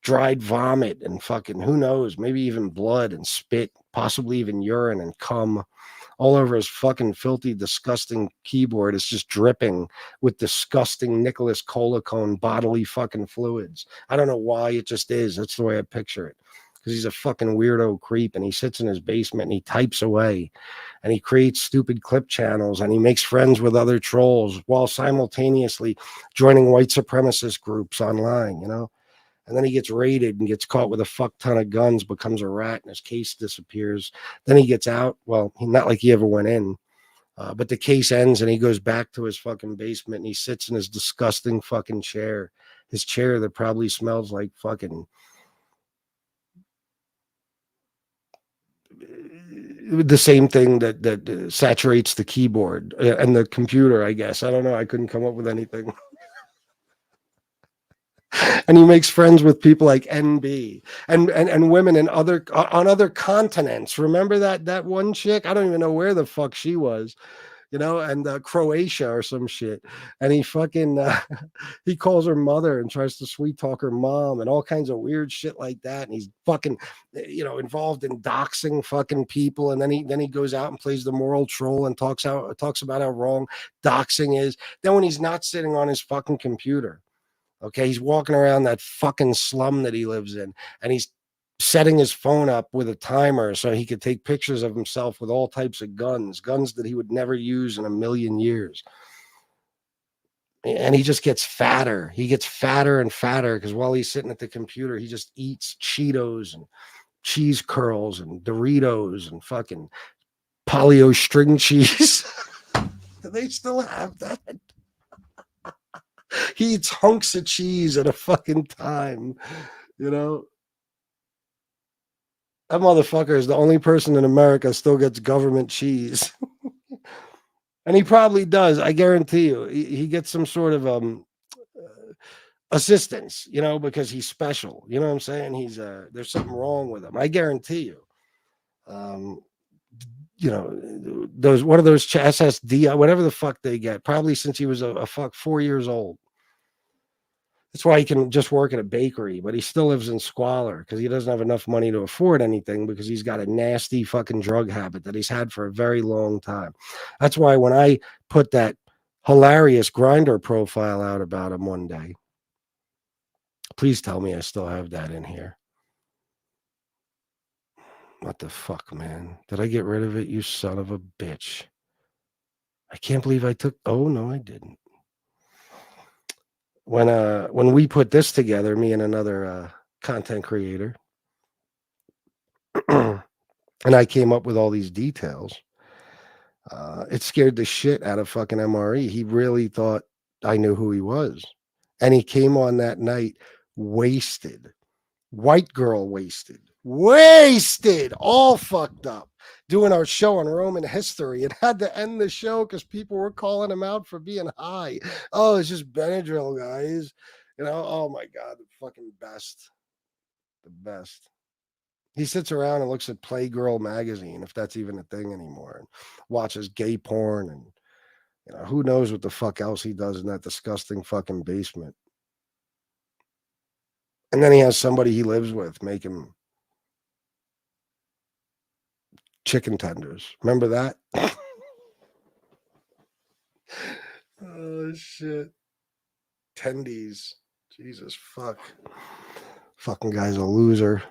dried vomit and fucking who knows, maybe even blood and spit, possibly even urine and cum. all over his fucking filthy, disgusting keyboard. It's just dripping with disgusting Nicholas Colicone bodily fucking fluids. I don't know why, it just is. That's the way I picture it. Because he's a fucking weirdo creep, and he sits in his basement and he types away, and he creates stupid clip channels, and he makes friends with other trolls while simultaneously joining white supremacist groups online, you know? And then he gets raided and gets caught with a fuck ton of guns, becomes a rat, and his case disappears. Then he gets out. Well, not like he ever went in, but the case ends and he goes back to his fucking basement and he sits in his disgusting fucking chair. His chair that probably smells like fucking the same thing that saturates the keyboard and the computer, I guess. I don't know. I couldn't come up with anything. And he makes friends with people like NB and women in on other continents. Remember that one chick? I don't even know where the fuck she was, you know, and Croatia or some shit. And he fucking he calls her mother and tries to sweet talk her mom and all kinds of weird shit like that. And he's fucking, you know, involved in doxing fucking people. And then he goes out and plays the moral troll and talks about how wrong doxing is. Then when he's not sitting on his fucking computer, okay, he's walking around that fucking slum that he lives in, and he's setting his phone up with a timer so he could take pictures of himself with all types of guns that he would never use in a million years. And he just gets fatter. He gets fatter and fatter because while he's sitting at the computer, he just eats Cheetos and cheese curls and Doritos and fucking Polio string cheese. Do they still have that? He eats hunks of cheese at a fucking time, you know? That motherfucker is the only person in America still gets government cheese. And he probably does. I guarantee you. He gets some sort of assistance, you know, because he's special. You know what I'm saying? He's there's something wrong with him. I guarantee you. You know, those, what are those SSD, whatever the fuck they get, probably since he was a fuck 4 years old. That's why he can just work at a bakery, but he still lives in squalor because he doesn't have enough money to afford anything because he's got a nasty fucking drug habit that he's had for a very long time. That's why when I put that hilarious Grindr profile out about him one day, please tell me I still have that in here. What the fuck, man? Did I get rid of it, you son of a bitch? I can't believe I took... Oh, no, I didn't. When we put this together, me and another content creator, and I came up with all these details, it scared the shit out of fucking MRE. He really thought I knew who he was. And he came on that night wasted. White girl wasted. Wasted! All fucked up. Doing our show on Roman history. It had to end the show because people were calling him out for being high. Oh, it's just Benadryl, guys. You know, oh my God, the fucking best. The best. He sits around and looks at Playgirl magazine, if that's even a thing anymore, and watches gay porn, and you know, who knows what the fuck else he does in that disgusting fucking basement. And then he has somebody he lives with make him chicken tenders. Remember that? Oh, shit. Tendies. Jesus, fuck. Fucking guy's a loser.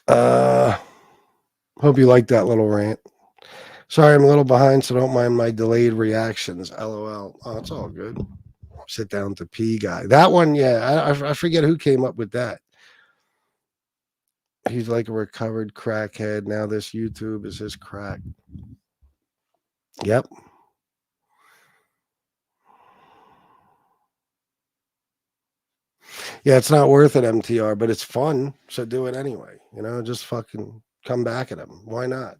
Hope you liked that little rant. Sorry, I'm a little behind, so don't mind my delayed reactions. LOL. Oh, it's all good. Sit down to pee guy. That one, yeah, I forget who came up with that. He's like a recovered crackhead. Now this YouTube is his crack. Yep. Yeah, it's not worth it, MTR, but it's fun, so do it anyway. You know, just fucking come back at him. Why not?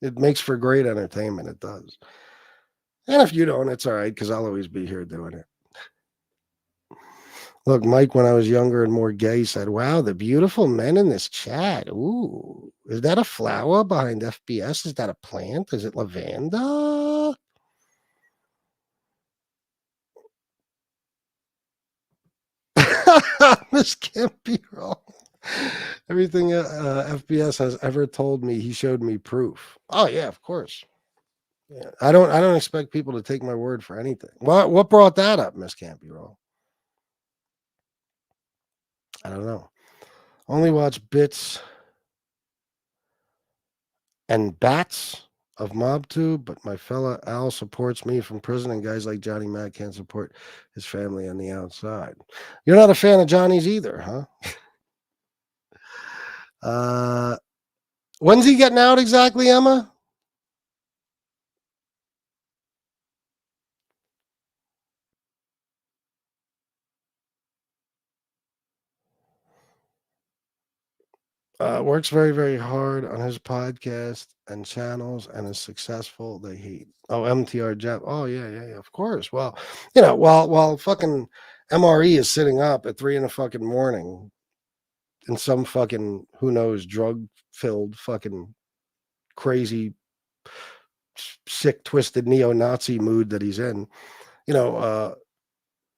It makes for great entertainment. It does. And if you don't, it's all right, because I'll always be here doing it. Look, Mike, when I was younger and more gay, said, wow, the beautiful men in this chat. Ooh, is that a flower behind FBS? Is that a plant? Is it lavender? This can't be wrong. Everything FBS has ever told me, he showed me proof. Oh yeah, of course. Yeah. I don't expect people to take my word for anything. What brought that up, Miss Campy Roll? I don't know. Only watch bits and bats of MobTube, but my fella Al supports me from prison, and guys like Johnny Mac can't support his family on the outside. You're not a fan of Johnny's either, huh? When's he getting out exactly, Emma? Works very, very hard on his podcast and channels and is successful. They hate. Oh, MTR Jeff. Oh, yeah, of course. Well, while fucking MRE is sitting up at 3 a.m. in some fucking, who knows, drug-filled fucking crazy, sick, twisted neo-Nazi mood that he's in,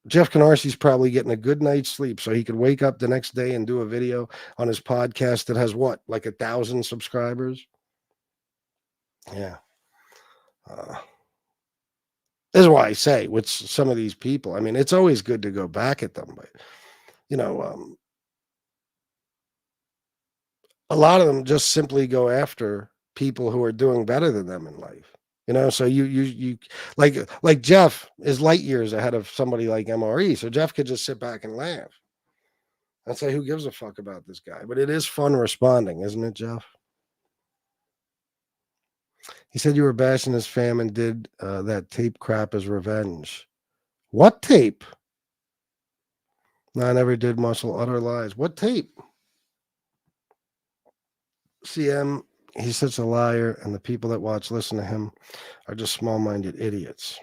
Jeff Canarsi's probably getting a good night's sleep so he could wake up the next day and do a video on his podcast that has what, like 1,000 subscribers? Yeah. This is why I say with some of these people, I mean, it's always good to go back at them, but, a lot of them just simply go after people who are doing better than them in life. So you like Jeff is light years ahead of somebody like MRE. So Jeff could just sit back and laugh and say, who gives a fuck about this guy? But it is fun responding, isn't it, Jeff? He said you were bashing his fam and did that tape crap as revenge. What tape? No, I never did muscle utter lies. What tape? CM, he's such a liar, and the people that listen to him are just small-minded idiots.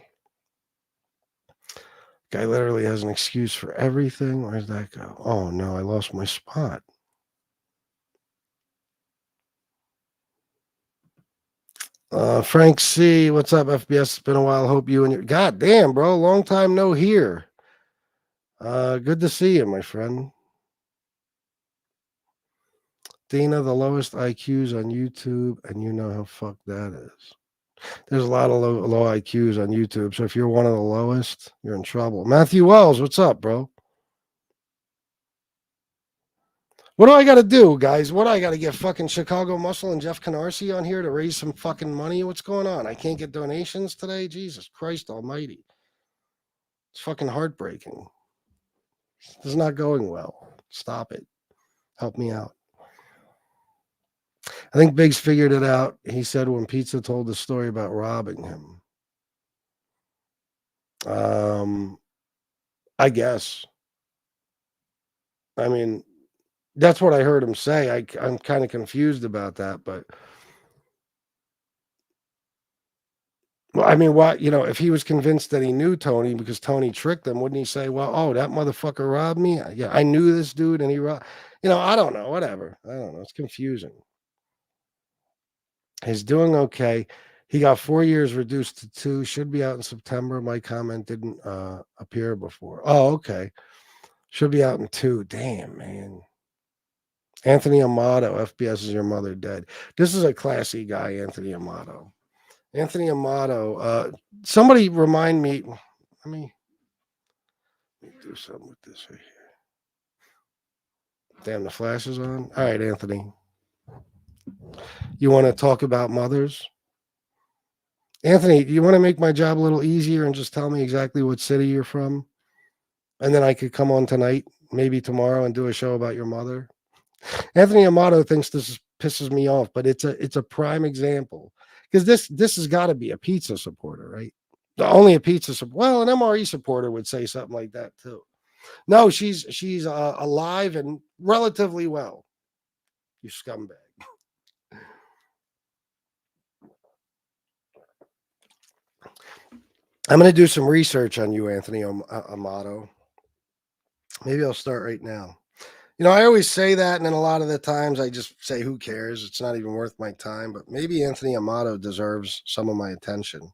Guy literally has an excuse for everything. Where's that go? Oh, no, I lost my spot. Frank C., what's up, FBS? It's been a while. Hope you and your... God damn, bro. Long time no here. Good to see you, my friend. Dina, the lowest IQs on YouTube, and you know how fucked that is. There's a lot of low IQs on YouTube, so if you're one of the lowest, you're in trouble. Matthew Wells, what's up, bro? What do I got to do, guys? What do I got to get fucking Chicago Muscle and Jeff Canarsie on here to raise some fucking money? What's going on? I can't get donations today? Jesus Christ almighty. It's fucking heartbreaking. This is not going well. Stop it. Help me out. I think Biggs figured it out. He said when Pizza told the story about robbing him. I guess. I mean, that's what I heard him say. I'm kind of confused about that, but well, I mean, what, if he was convinced that he knew Tony because Tony tricked him, wouldn't he say, well, oh, that motherfucker robbed me? Yeah, I knew this dude and he robbed. I don't know, whatever. I don't know. It's confusing. He's doing okay. He got 4 years reduced to 2. Should be out in September. My comment didn't appear before. Oh, okay. Should be out in 2. Damn, man. Anthony Amato, FBS is your mother dead. This is a classy guy, Anthony Amato. Anthony Amato. Somebody remind me. Let me do something with this right here. Damn, the flash is on. All right, Anthony. You want to talk about mothers? Anthony, do you want to make my job a little easier and just tell me exactly what city you're from? And then I could come on tonight, maybe tomorrow, and do a show about your mother. Anthony Amato thinks this pisses me off, but it's a prime example. Because this has got to be a pizza supporter, right? Only a pizza supporter. Well, an MRE supporter would say something like that too. No, she's alive and relatively well. You scumbag. I'm going to do some research on you, Anthony Amato. Maybe I'll start right now. I always say that, and then a lot of the times I just say, who cares? It's not even worth my time. But maybe Anthony Amato deserves some of my attention.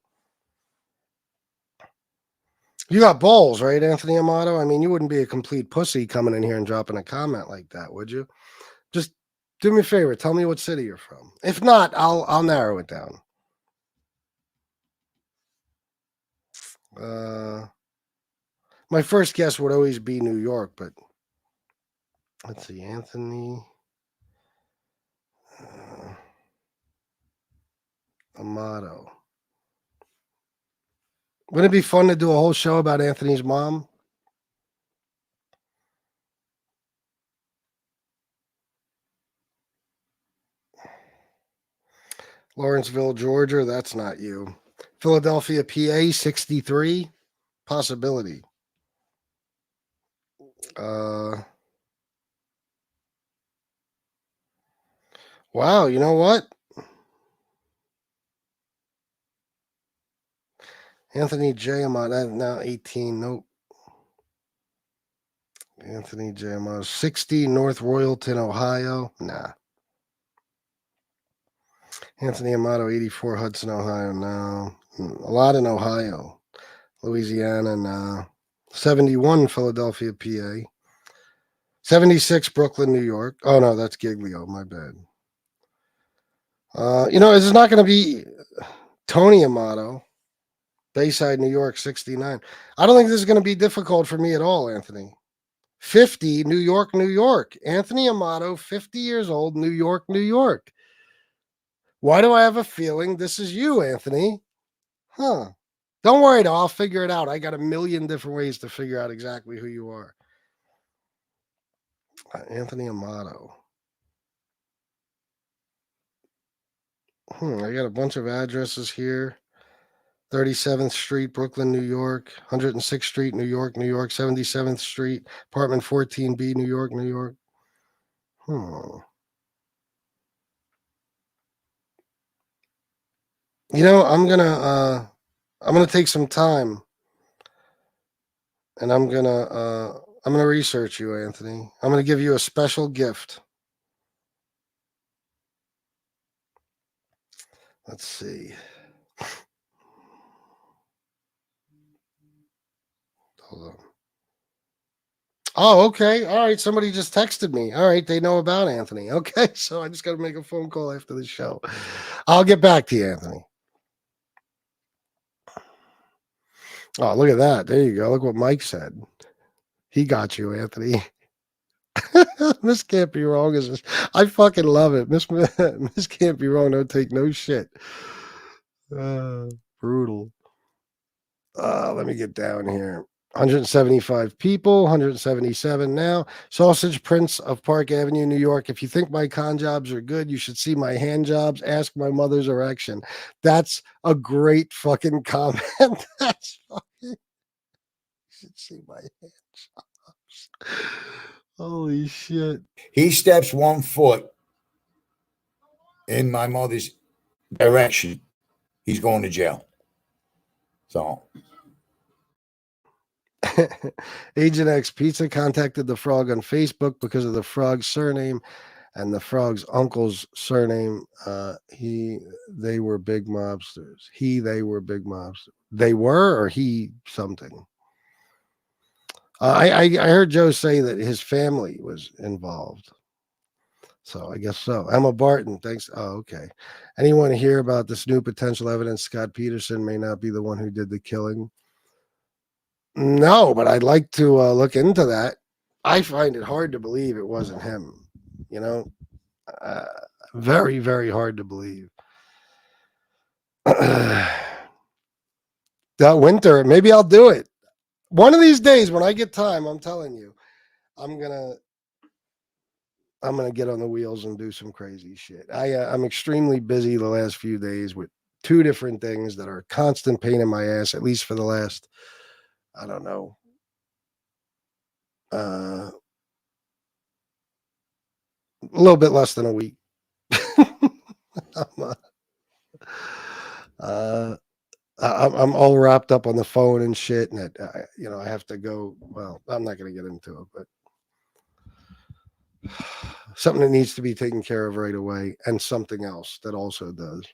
You got balls, right, Anthony Amato? I mean, you wouldn't be a complete pussy coming in here and dropping a comment like that, would you? Just do me a favor. Tell me what city you're from. If not, I'll narrow it down. My first guess would always be New York, but let's see, Anthony Amato. Wouldn't it be fun to do a whole show about Anthony's mom? Lawrenceville, Georgia, that's not you. Philadelphia, PA, 63, possibility. Wow, you know what? Anthony J. Amato, now 18, nope. Anthony J. Amato, 60, North Royalton, Ohio, nah. Anthony Amato, 84, Hudson, Ohio, no. A lot in Ohio. Louisiana, no. 71, Philadelphia, PA. 76, Brooklyn, New York. Oh, no, that's Giglio, my bad. This is not going to be Tony Amato, Bayside, New York, 69. I don't think this is going to be difficult for me at all, Anthony. 50, New York, New York. Anthony Amato, 50 years old, New York, New York. Why do I have a feeling this is you, Anthony? Huh. Don't worry, though. I'll figure it out. I got a million different ways to figure out exactly who you are. Anthony Amato. I got a bunch of addresses here. 37th Street, Brooklyn, New York. 106th Street, New York, New York. 77th Street, apartment 14B, New York, New York. I'm gonna take some time, and I'm gonna research you, Anthony. I'm gonna give you a special gift. Let's see. Hold on. Oh, okay. All right. Somebody just texted me. All right. They know about Anthony. Okay. So I just got to make a phone call after the show. I'll get back to you, Anthony. Oh, look at that. There you go. Look what Mike said. He got you, Anthony. This can't be wrong. I fucking love it. This can't be wrong. Don't take no shit. Brutal. Let me get down here. 175 people, 177 now. Sausage Prince of Park Avenue, New York. If you think my con jobs are good, you should see my hand jobs. Ask my mother's erection. That's a great fucking comment. That's fucking. You should see my hand jobs. Holy shit. He steps 1 foot in my mother's direction, he's going to jail. So. Agent X Pizza contacted the frog on Facebook because of the frog's surname and the frog's uncle's surname. They were big mobsters. They were big mobsters. They were, or he something. I heard Joe say that his family was involved. So I guess so. Emma Barton, thanks. Oh, okay. Anyone hear about this new potential evidence? Scott Peterson may not be the one who did the killing. No, but I'd like to look into that. I find it hard to believe it wasn't him. Very, very hard to believe. That winter, maybe I'll do it. One of these days when I get time, I'm telling you, I'm gonna get on the wheels and do some crazy shit. I'm extremely busy the last few days with 2 different things that are a constant pain in my ass, at least for the last, I don't know, a little bit less than a week. I'm all wrapped up on the phone and shit, and I have to go. Well, I'm not going to get into it, but something that needs to be taken care of right away, and something else that also does.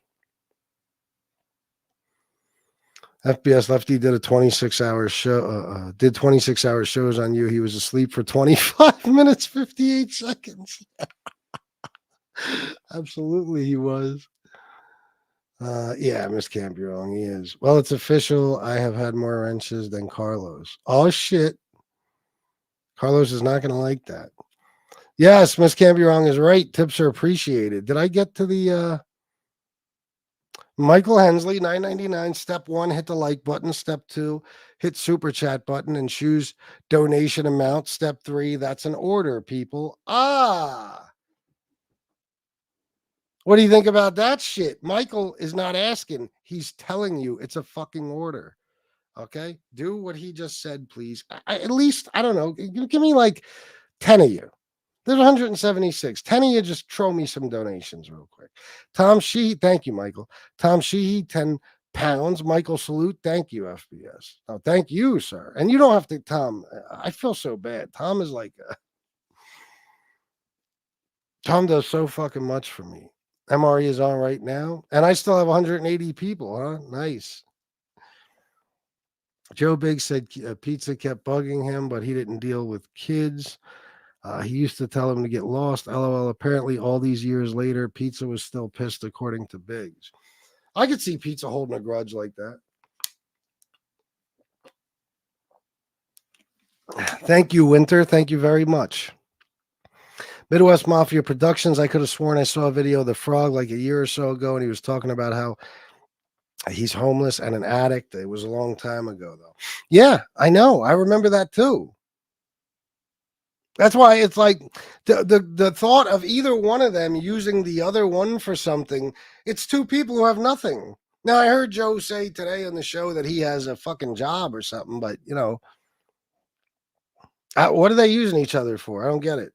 FBS Lefty did a 26-hour show. Did 26-hour shows on you. He was asleep for 25 minutes 58 seconds. Absolutely, he was. Yeah, Miss Can't Be Wrong. He is. Well, it's official. I have had more wrenches than Carlos. Oh, shit. Carlos is not going to like that. Yes, Miss Can't Be Wrong is right. Tips are appreciated. Did I get to the Michael Hensley, $9.99. Step 1, hit the like button. Step 2, hit super chat button and choose donation amount. Step 3, that's an order, people. What do you think about that shit? Michael is not asking. He's telling you it's a fucking order. Okay? Do what he just said, please. At least, I don't know, give me like 10 of you. There's 176. 10 of you just throw me some donations real quick. Tom Sheehy, thank you, Michael. Tom Sheehy, 10 pounds. Michael Salute, thank you, FBS. Oh, thank you, sir. And you don't have to, Tom. I feel so bad. Tom is like, Tom does so fucking much for me. MRE is on right now. And I still have 180 people, huh? Nice. Joe Big said pizza kept bugging him, but he didn't deal with kids. He used to tell him to get lost. LOL. Apparently, all these years later, Pizza was still pissed, according to Biggs. I could see Pizza holding a grudge like that. Thank you, Winter. Thank you very much. Midwest Mafia Productions. I could have sworn I saw a video of the frog like a year or so ago, and he was talking about how he's homeless and an addict. It was a long time ago, though. Yeah, I know. I remember that, too. That's why it's like the thought of either one of them using the other one for something, it's two people who have nothing. Now, I heard Joe say today on the show that he has a fucking job or something, but, you know, what are they using each other for? I don't get it.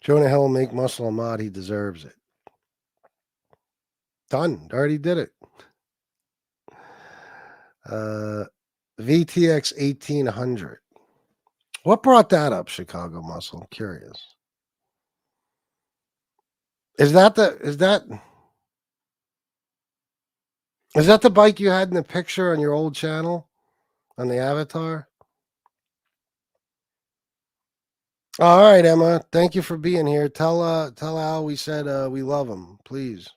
Jonah Hill will make Muscle Ahmad. He deserves it. Done. Already did it. VTX 1800. What brought that up, Chicago Muscle? I'm curious. Is that the bike you had in the picture on your old channel on the avatar? All right, Emma. Thank you for being here. Tell Al we said we love him, please.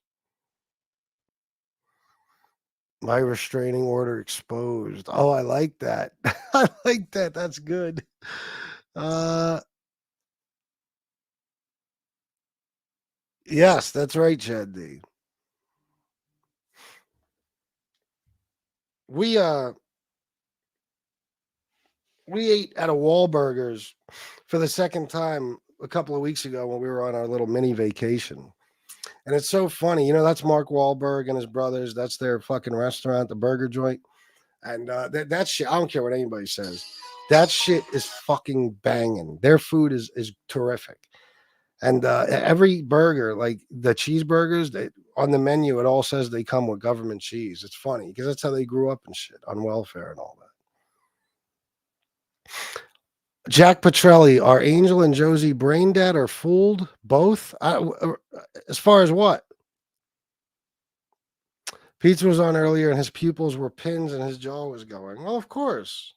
My restraining order exposed. Oh, I like that. I like that. That's good. Yes, that's right, Chad D. We ate at a Wahlburgers for the second time a couple of weeks ago when we were on our little mini vacation. And it's so funny. You know, that's Mark Wahlberg and his brothers. That's their fucking restaurant, the burger joint. And that shit, I don't care what anybody says. That shit is fucking banging. Their food is terrific. And every burger, like the cheeseburgers, on the menu, it all says they come with government cheese. It's funny because that's how they grew up and shit, on welfare and all that. Jack Petrelli, are Angel and Josie brain dead or fooled? Both? As far as what? Pizza was on earlier and his pupils were pins and his jaw was going. Well, of course.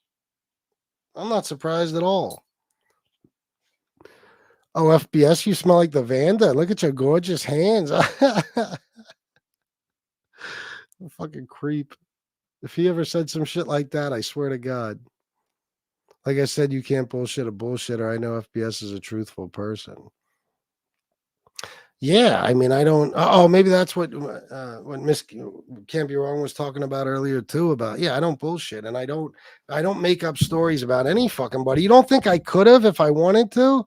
I'm not surprised at all. Oh, FBS, you smell like the Vanda. Look at your gorgeous hands. Fucking creep. If he ever said some shit like that, I swear to God. Like I said, you can't bullshit a bullshitter. I know FBS is a truthful person. Yeah, I mean, I don't. Oh, maybe that's what Miss Can't Be Wrong was talking about earlier too. About I don't bullshit, and I don't make up stories about any fucking body. You don't think I could have if I wanted to?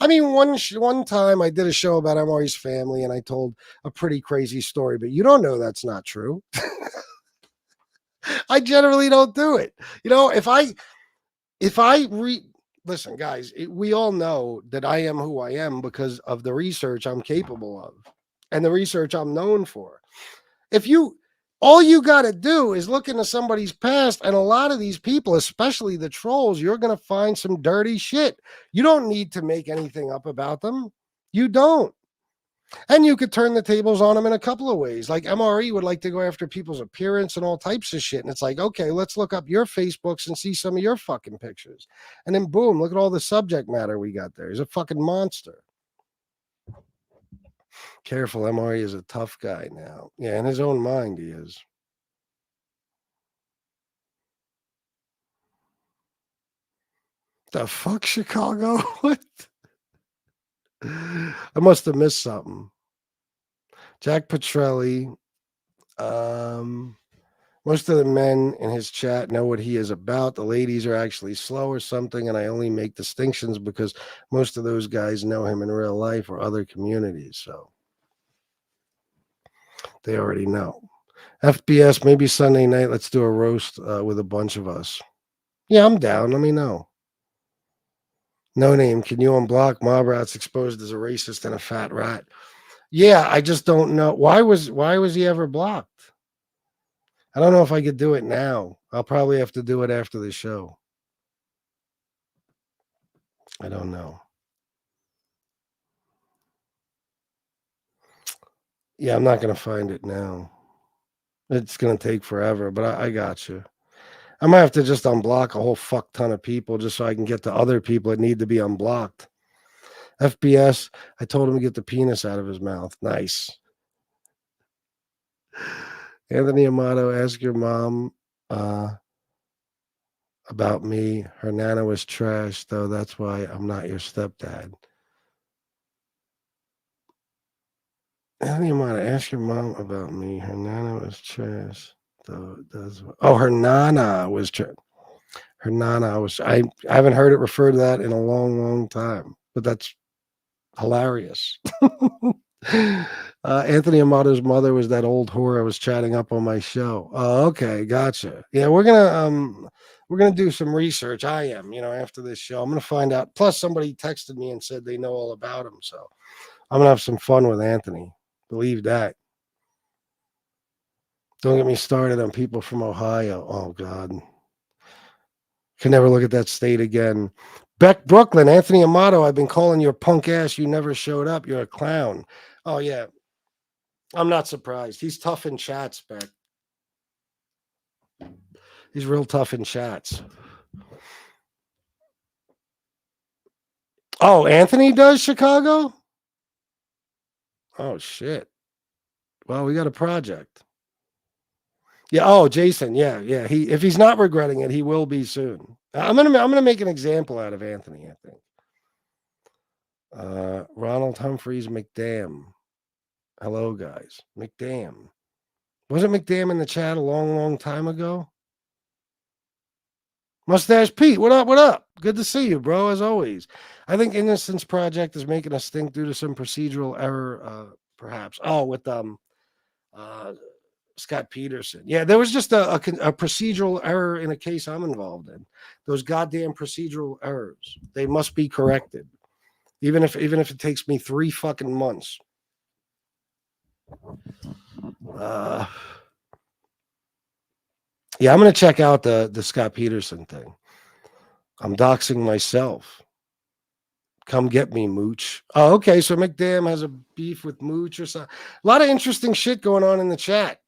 I mean, one time I did a show about MRE's family, and I told a pretty crazy story, but you don't know that's not true. I generally don't do it. You know, listen, guys, we all know that I am who I am because of the research I'm capable of and the research I'm known for. All you got to do is look into somebody's past, and a lot of these people, especially the trolls, you're going to find some dirty shit. You don't need to make anything up about them. You don't. And you could turn the tables on them in a couple of ways. Like MRE would like to go after people's appearance and all types of shit. And it's like, okay, let's look up your Facebooks and see some of your fucking pictures. And then boom, look at all the subject matter we got there. He's a fucking monster. Careful, MRE is a tough guy now. Yeah, in his own mind, he is. The fuck, Chicago? What? I must have missed something. Jack Petrelli. Most of the men in his chat know what he is about. The ladies are actually slow or something, and I only make distinctions because most of those guys know him in real life or other communities, so they already know. FBS, maybe Sunday night, let's do a roast with a bunch of us. Yeah, I'm down. Let me know. No name, can you unblock Mob Rat's exposed as a racist and a fat rat? Yeah, I just don't know. Why was he ever blocked? I don't know if I could do it now. I'll probably have to do it after the show. I don't know. Yeah, I'm not going to find it now. It's going to take forever, but I got you. I might have to just unblock a whole fuck ton of people just so I can get to other people that need to be unblocked. FBS, I told him to get the penis out of his mouth. Nice. Anthony Amato, ask your mom about me. Her nana was trash, though. That's why I'm not your stepdad. Anthony Amato, ask your mom about me. Her nana was trash, though. Her nana was trash. Her nana was. I haven't heard it referred to that in a long, long time, but that's hilarious. Anthony Amato's mother was that old whore I was chatting up on my show. Oh, okay, gotcha. Yeah, we're gonna do some research. I am, after this show, I'm gonna find out. Plus, somebody texted me and said they know all about him, so I'm gonna have some fun with Anthony. Believe that. Don't get me started on people from Ohio. Oh God, can never look at that state again. Beck Brooklyn, Anthony Amato, I've been calling your punk ass. You never showed up. You're a clown. Oh yeah. I'm not surprised. He's tough in chats, Beck. He's real tough in chats. Oh, Anthony does Chicago? Oh shit. Well, we got a project. Yeah. Oh, Jason. Yeah. If he's not regretting it, he will be soon. I'm gonna make an example out of Anthony, I think. Ronald Humphreys McDam. Hello, guys. McDam. Wasn't McDam in the chat a long, long time ago? Mustache Pete, what up? What up? Good to see you, bro, as always. I think Innocence Project is making us think due to some procedural error, perhaps. Oh, with Scott Peterson. Yeah, there was just a procedural error in a case I'm involved in. Those goddamn procedural errors. They must be corrected. Even if it takes me 3 fucking months. Yeah, I'm going to check out the Scott Peterson thing. I'm doxing myself. Come get me, Mooch. Oh, okay. So McDam has a beef with Mooch or something. A lot of interesting shit going on in the chat.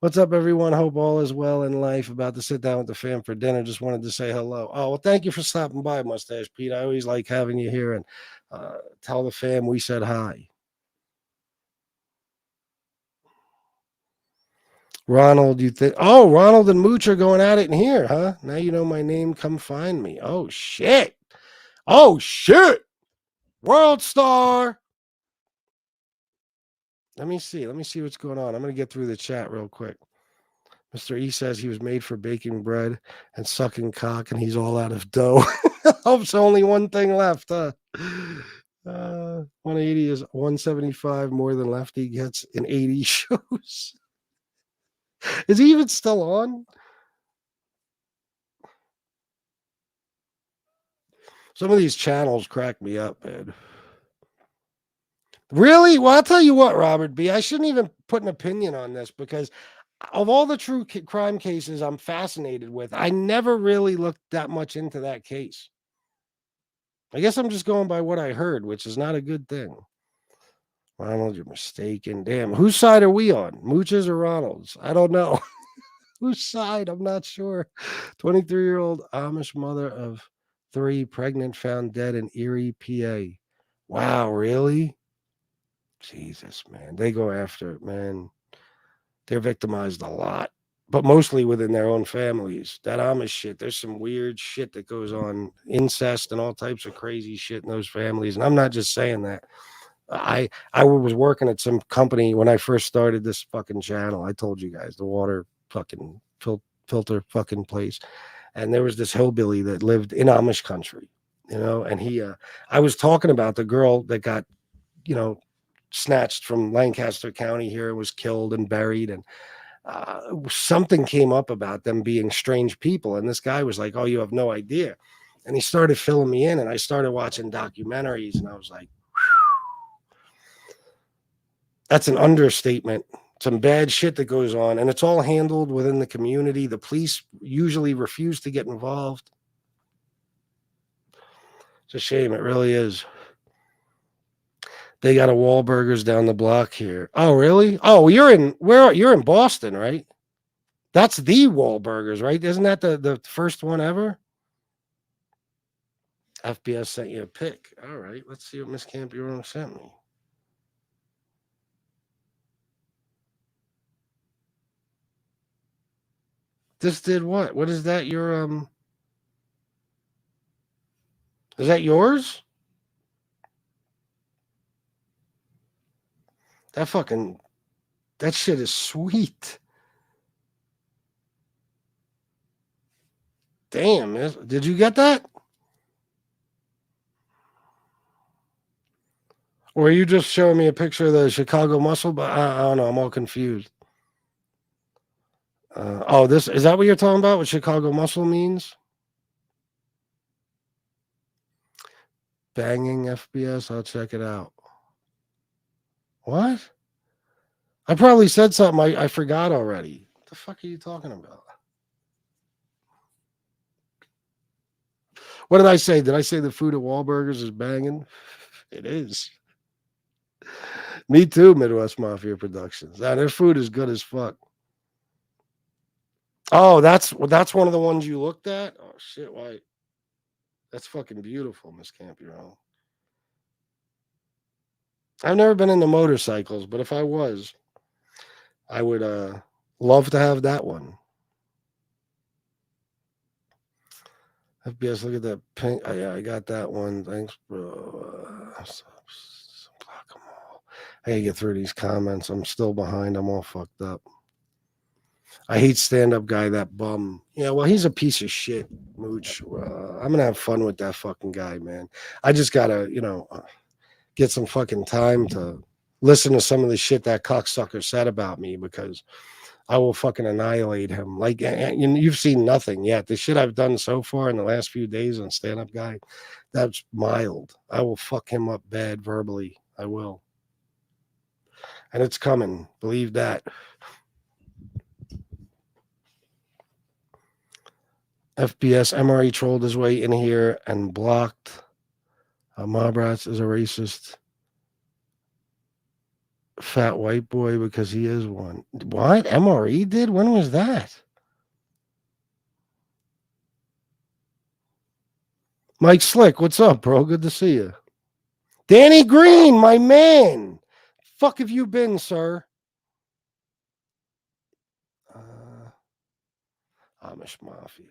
What's up, everyone? Hope all is well in life. About to sit down with the fam for dinner. Just wanted to say hello. Oh, well, thank you for stopping by, Mustache Pete. I always like having you here, and tell the fam we said hi. Ronald, you think? Oh, Ronald and Mooch are going at it in here, huh? Now you know my name. Come find me. Oh shit! Oh shit! World Star. Let me see what's going on. I'm gonna get through the chat real quick. Mr. E says he was made for baking bread and sucking cock, and he's all out of dough. Hope's only one thing left. 180 is 175 more than Lefty gets in 80 shows. Is he even still on? Some of these channels crack me up, man. Really? Well, I'll tell you what, Robert B. I shouldn't even put an opinion on this because of all the true crime cases I'm fascinated with, I never really looked that much into that case. I guess I'm just going by what I heard, which is not a good thing. Ronald, you're mistaken. Damn, whose side are we on? Mooch's or Ronald's? I don't know. Whose side? I'm not sure. 23-year-old Amish mother of 3, pregnant, found dead in Erie, PA. Wow, really? Jesus, man. They go after it, man. They're victimized a lot, but mostly within their own families. That Amish shit, there's some weird shit that goes on, incest and all types of crazy shit in those families. And I'm not just saying that. I was working at some company when I first started this fucking channel. I told you guys, the water fucking filter fucking place. And there was this hillbilly that lived in Amish country, you know, and I was talking about the girl that got, you know, snatched from Lancaster County here and was killed and buried. And something came up about them being strange people. And this guy was like, oh, you have no idea. And he started filling me in, and I started watching documentaries, and I was like, that's an understatement. Some bad shit that goes on, and it's all handled within the community. The police usually refuse to get involved. It's a shame. It really is. They got a Wahlburgers down the block here. Oh, really? Oh, you're in Boston, right? That's the Wahlburgers, right? Isn't that the first one ever? FBS sent you a pic. All right. Let's see what Miss Campione sent me. This did what? What is that? Your is that yours? That shit is sweet. Damn, did you get that? Or are you just showing me a picture of the Chicago muscle? But I don't know. I'm all confused. Is that what you're talking about? What Chicago muscle means? Banging FBS. I'll check it out. What? I probably said something I forgot already. What the fuck are you talking about? What did I say? Did I say the food at Wahlburgers is banging? It is. Me too, Midwest Mafia Productions. Their food is good as fuck. Oh, that's one of the ones you looked at? Oh, shit, why? That's fucking beautiful, Miss Campione. I've never been into motorcycles, but if I was, I would love to have that one. FBS, look at that pink. Yeah, I got that one. Thanks, bro. Block them all. I gotta get through these comments. I'm still behind. I'm all fucked up. I hate stand-up guy, that bum. Yeah, well, he's a piece of shit, Mooch. I'm gonna have fun with that fucking guy, man. I just gotta, get some fucking time to listen to some of the shit that cocksucker said about me, because I will fucking annihilate him. Like, you've seen nothing yet. The shit I've done so far in the last few days on stand-up guy, that's mild. I will fuck him up bad verbally. I will. And it's coming. Believe that. FBS MRE trolled his way in here and blocked. Mobrats is a racist fat white boy because he is one. What? MRE did? When was that? Mike Slick, what's up, bro? Good to see you. Danny Green, my man. Fuck have you been, sir? Amish Mafia.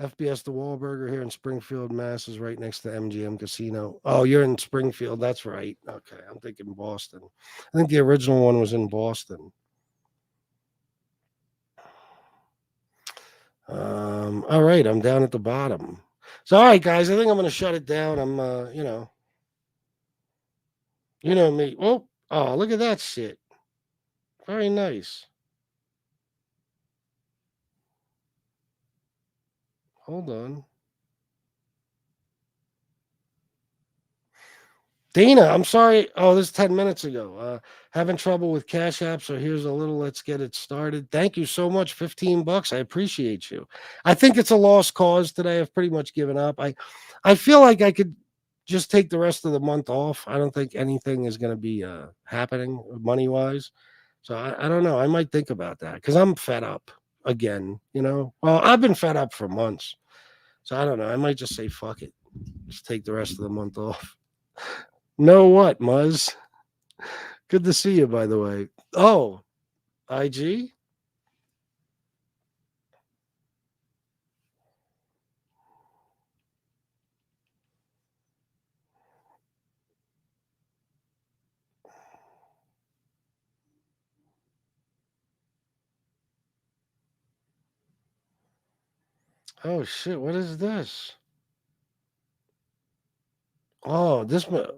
FBS, the Wahlburger here in Springfield, Mass. is right next to MGM Casino. Oh, you're in Springfield. That's right. Okay, I'm thinking Boston. I think the original one was in Boston. All right, I'm down at the bottom. So, all right, guys, I think I'm going to shut it down. I'm, you know me. Oh, look at that shit. Very nice. Hold on. Dana, I'm sorry. Oh, this is 10 minutes ago. Having trouble with Cash App, so here's a little. Let's get it started. Thank you so much. $15. I appreciate you. I think it's a lost cause today. I've pretty much given up. I feel like I could just take the rest of the month off. I don't think anything is going to be happening money-wise. So I don't know. I might think about that because I'm fed up again, you know. Well, I've been fed up for months. So I don't know. I might just say, fuck it. Just take the rest of the month off. Know what, Muzz? Good to see you, by the way. Oh, IG? Oh, shit. What is this? Oh,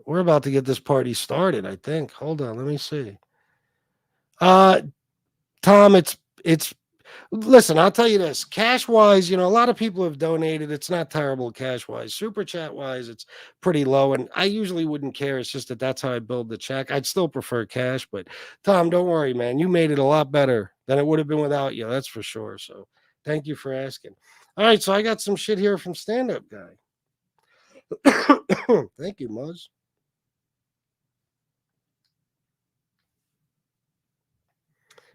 we're about to get this party started, I think. Hold on, let me see. Tom, it's listen, I'll tell you this. Cash wise, you know, a lot of people have donated. It's not terrible cash wise. Super chat wise, it's pretty low. And I usually wouldn't care. It's just that's how I build the check. I'd still prefer cash, but Tom, don't worry, man. You made it a lot better than it would have been without you. That's for sure. So thank you for asking. All right, so I got some shit here from Stand Up Guy. Thank you, Muzz.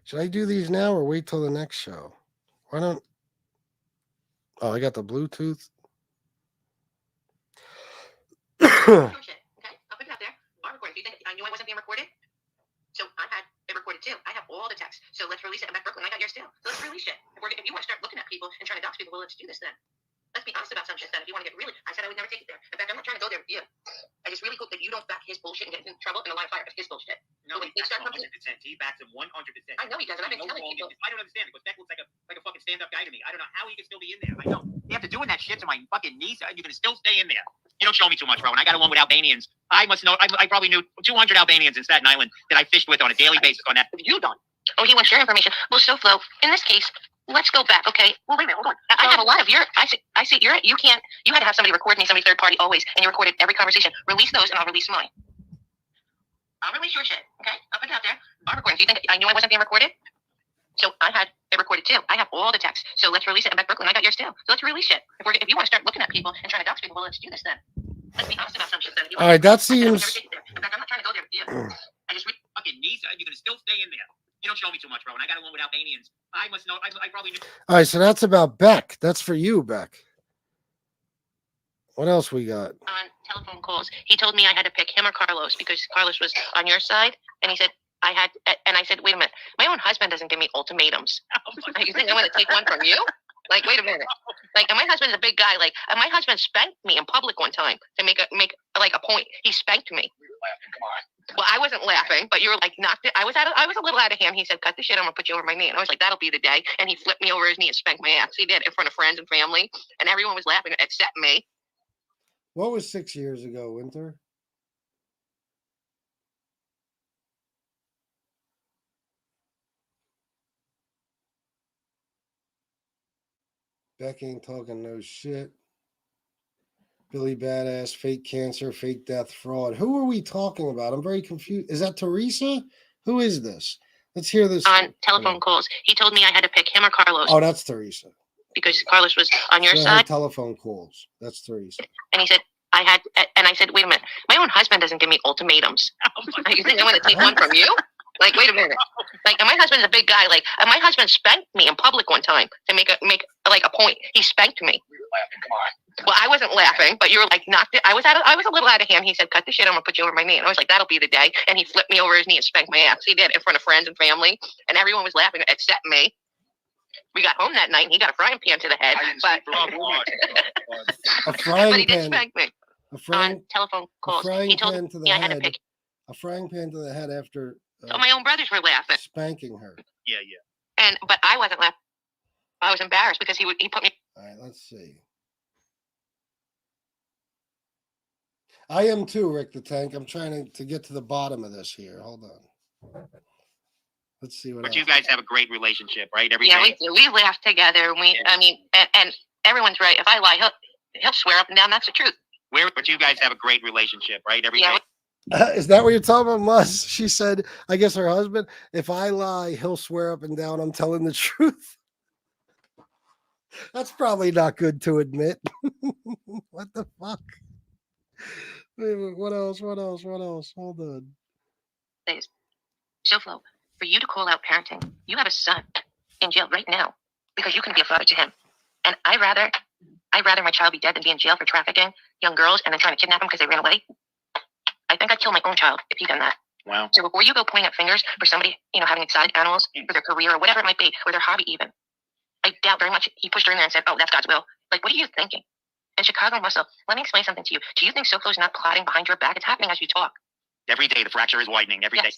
Should I do these now or wait till the next show? Why don't... Oh, I got the Bluetooth. Okay, I'll put it out there. Our recording. Do you think I knew I wasn't being recorded? So I had it recorded too. I have all the texts. So let's release it. I'm at Brooklyn. I got yours too. So let's release it. If you want to start looking at people and trying to dox people, well, let's do this then. Let's be honest about some shit then. If you want to get really... I said I would never take it there. In fact, I'm not trying to go there with you. I just really hope that you don't back his bullshit and get in trouble and a line of fire. It's his bullshit. No, he backs him 100%. He backs him 100%. I know he does, and I've been telling people. I don't understand because Beck looks like a fucking stand-up guy to me. I don't know how he can still be in there. I know. After doing that shit to my fucking niece, you're gonna still stay in there. You don't show me too much, bro. And I got a one with Albanians. I must know. I probably knew 200 Albanians in Staten Island that I fished with on a daily basis on that. What have you done? Oh, he wants your information. Well, so Flo, in this case, let's go back, okay? Well, wait a minute, hold on. I have a lot of your. I see. You had to have somebody record me, somebody third party always, and you recorded every conversation. Release those, and I'll release mine. I'll release your shit, okay? I'll put it out there. Our recording. Do you think I knew I wasn't being recorded? So I had it recorded too. I have all the texts. So let's release it. I'm at Brooklyn. I got yours too. So let's release it. If you want to start looking at people and trying to dox people, well, let's do this then. Let's be honest about some shit then. All right, that seems. In fact, I'm not trying to go there with you. I just fucking niece. You're gonna still stay in there. You don't show me too much, bro. And I got a one with Albanians. I must know. I probably knew. All right, so that's about Beck. That's for you, Beck. What else we got? On telephone calls, he told me I had to pick him or Carlos because Carlos was on your side, and he said I had. And I said, wait a minute, my own husband doesn't give me ultimatums. You think I'm going to take one from you? Like, wait a minute. Like, and my husband's a big guy. Like, and my husband spanked me in public one time to make a point. He spanked me. Well, I wasn't laughing, but you were like knocked it. I was a little out of hand. He said, "Cut the shit. I'm gonna put you over my knee." And I was like, "That'll be the day." And he flipped me over his knee and spanked my ass. He did in front of friends and family, and everyone was laughing except me. What was 6 years ago, Winter? Beck ain't talking no shit. Billy Badass, fake cancer, fake death, fraud. Who are we talking about? I'm very confused. Is that Teresa? Who is this? Let's hear this. On telephone calls, he told me I had to pick him or Carlos. Oh, that's Teresa. Because Carlos was on your side. Telephone calls. That's Teresa. And he said, I said, wait a minute, my own husband doesn't give me ultimatums. You think I'm going to take one from you? Like, wait a minute. Like, and my husband's a big guy. Like, and my husband spanked me in public one time to make a point. He spanked me. Well, I wasn't laughing, but you were like knocked it. I was a little out of hand. He said, "Cut the shit. I'm gonna put you over my knee." And I was like, "That'll be the day." And he flipped me over his knee and spanked my ass. He did in front of friends and family, and everyone was laughing except me. We got home that night, and he got a frying pan to the head. But a frying but he pan. did spank me on telephone calls. He told me I had to pick a frying pan to the head after. So my own brothers were laughing, spanking her. Yeah. But I wasn't laughing. I was embarrassed because he put me. All right, let's see. I am too, Rick the Tank. I'm trying to get to the bottom of this here. Hold on. Let's see what. But else. you guys have a great relationship, right? Every yeah, day. we laugh together. And everyone's right. If I lie, he'll swear up and down that's the truth. But you guys have a great relationship, right? Every day. Is that what you're talking about, Mus? She said, I guess her husband, if I lie, he'll swear up and down I'm telling the truth. That's probably not good to admit. What the fuck? Wait a minute, what else? Hold on. So, Flo, for you to call out parenting, you have a son in jail right now because you can be a father to him. And I'd rather my child be dead than be in jail for trafficking young girls and then trying to kidnap them because they ran away. I think I'd kill my own child if he'd done that. Wow. So before you go pointing at fingers for somebody, having exotic animals for their career or whatever it might be, or their hobby even, I doubt very much he pushed her in there and said, oh, that's God's will. Like, what are you thinking? And Chicago Muscle, let me explain something to you. Do you think SoFlo's not plotting behind your back? It's happening as you talk. Every day the fracture is widening. Every day.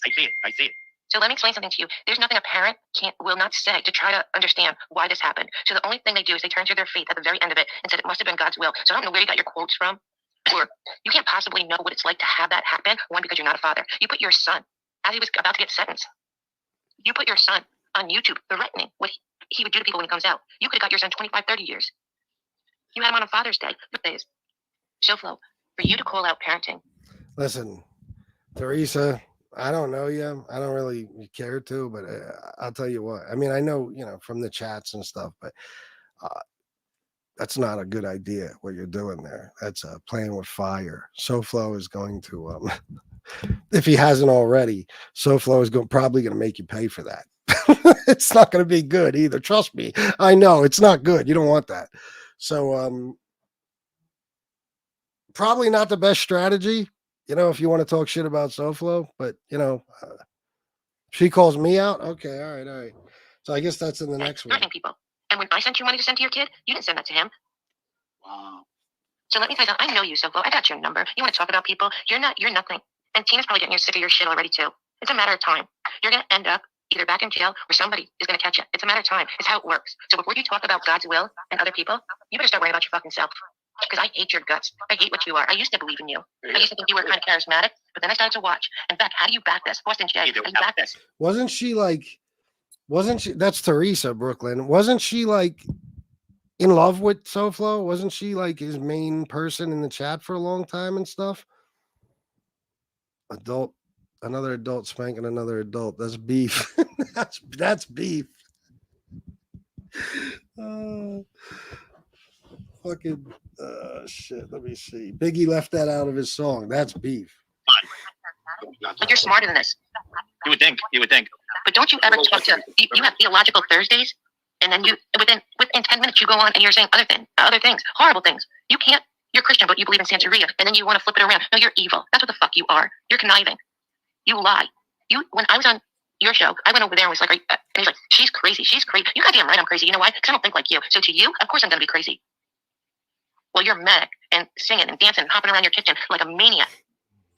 I see it. So let me explain something to you. There's nothing a parent will not say to try to understand why this happened. So the only thing they do is they turn to their faith at the very end of it and said it must have been God's will. So I don't know where you got your quotes from, or you can't possibly know what it's like to have that happen. One, because you're not a father. You put your son, as he was about to get sentenced, you put your son on YouTube threatening what he would do to people when he comes out. You could have got your son 25, 30 years. You had him on a Father's Day. So, Flo, for you to call out parenting. Listen, Teresa, I don't know you. I don't really care to, but I'll tell you what. I mean, I know, from the chats and stuff, but that's not a good idea what you're doing there. That's playing with fire. SoFlo is going to, if he hasn't already, SoFlo is probably going to make you pay for that. It's not going to be good either. Trust me. I know it's not good. You don't want that. So, probably not the best strategy, if you want to talk shit about SoFlo, but she calls me out. Okay. All right. So I guess that's in the next one. Threatening people. And when I sent you money to send to your kid, you didn't send that to him. Wow. So let me tell you something. I know you, SoFlo. I got your number. You want to talk about people? You're nothing. And Tina's probably getting sick of your shit already too. It's a matter of time. You're going to end up either back in jail or somebody is going to catch you. It's a matter of time. It's how it works. So before you talk about God's will and other people, you better start worrying about your fucking self. Because I hate your guts. I hate what you are. I used to believe in you. I used to think you were kind of charismatic, but then I started to watch. And Beck, how do you back this? Boston Jay, how do you back this? Wasn't she, that's Teresa, Brooklyn. Wasn't she in love with SoFlo? Wasn't she his main person in the chat for a long time and stuff? Another adult spanking another adult. That's beef. that's beef. Shit. Let me see. Biggie left that out of his song. That's beef. But you're smarter than this. You would think. But don't you ever talk to you have theological Thursdays, and then you within 10 minutes you go on and you're saying other things, horrible things. You're Christian, but you believe in Santeria, and then you want to flip it around. No, you're evil. That's what the fuck you are. You're conniving. You lie. When I was on your show, I went over there and was like, and he's like, she's crazy. You goddamn right I'm crazy. You know why? Because I don't think like you. So to you, of course I'm gonna be crazy. Well, you're manic and singing and dancing and hopping around your kitchen like a maniac.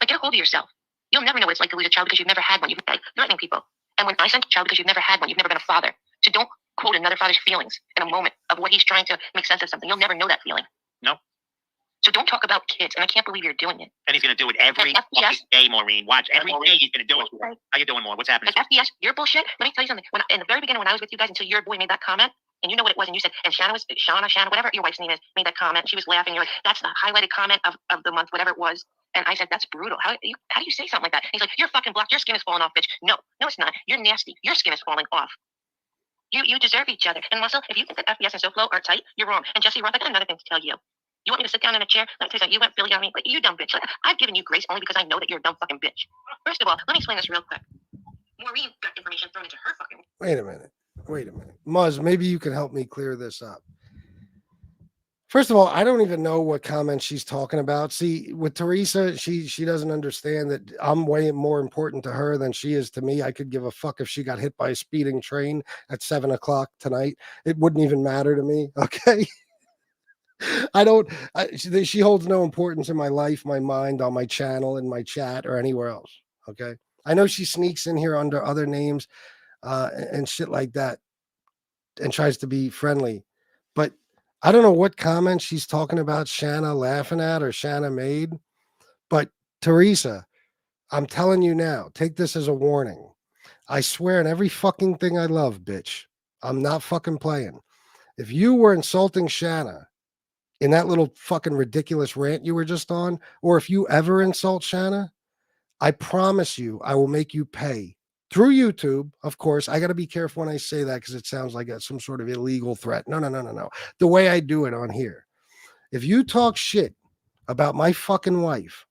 Get a hold of yourself. You'll never know what it's like to lose a child because you've never had one. You've been threatening people. And when I sent a child because you've never had one, you've never been a father. So don't quote another father's feelings in a moment of what he's trying to make sense of something. You'll never know that feeling. No. So don't talk about kids, and I can't believe you're doing it. And he's going to do it every day, Maureen. Watch, every day he's going to do it. How you doing, more? What's happening? FBS, your bullshit. Let me tell you something. In the very beginning, when I was with you guys, until your boy made that comment, and you know what it was, and you said, and Shauna, whatever your wife's name is, made that comment. She was laughing. You're like, that's the highlighted comment of the month, whatever it was. And I said, that's brutal. How do you say something like that? And he's like, you're fucking blocked. Your skin is falling off, bitch. No, it's not. You're nasty. Your skin is falling off. You deserve each other. And Muscle, if you think that FBS and SoFlo are tight, you're wrong. And Jesse Roth, I got another thing to tell you. You want me to sit down in a chair? Let me tell you, you went Billy on me. Like, you dumb bitch. I've given you grace only because I know that you're a dumb fucking bitch. First of all, let me explain this real quick. Maureen got information thrown into her fucking... Wait a minute. Muzz, maybe you can help me clear this up. First of all, I don't even know what comment she's talking about. See, with Teresa, she doesn't understand that I'm way more important to her than she is to me. I could give a fuck if she got hit by a speeding train at 7:00 tonight. It wouldn't even matter to me, okay? She holds no importance in my life, my mind, on my channel, in my chat, or anywhere else. Okay. I know she sneaks in here under other names and shit like that and tries to be friendly, but I don't know what comment she's talking about Shanna laughing at or Shanna made, but Teresa, I'm telling you now, take this as a warning. I swear on every fucking thing I love, bitch. I'm not fucking playing. If you were insulting Shanna in that little fucking ridiculous rant you were just on, or if you ever insult Shanna, I promise you I will make you pay through YouTube. Of course, I got to be careful when I say that because it sounds like some sort of illegal threat. No. The way I do it on here. If you talk shit about my fucking wife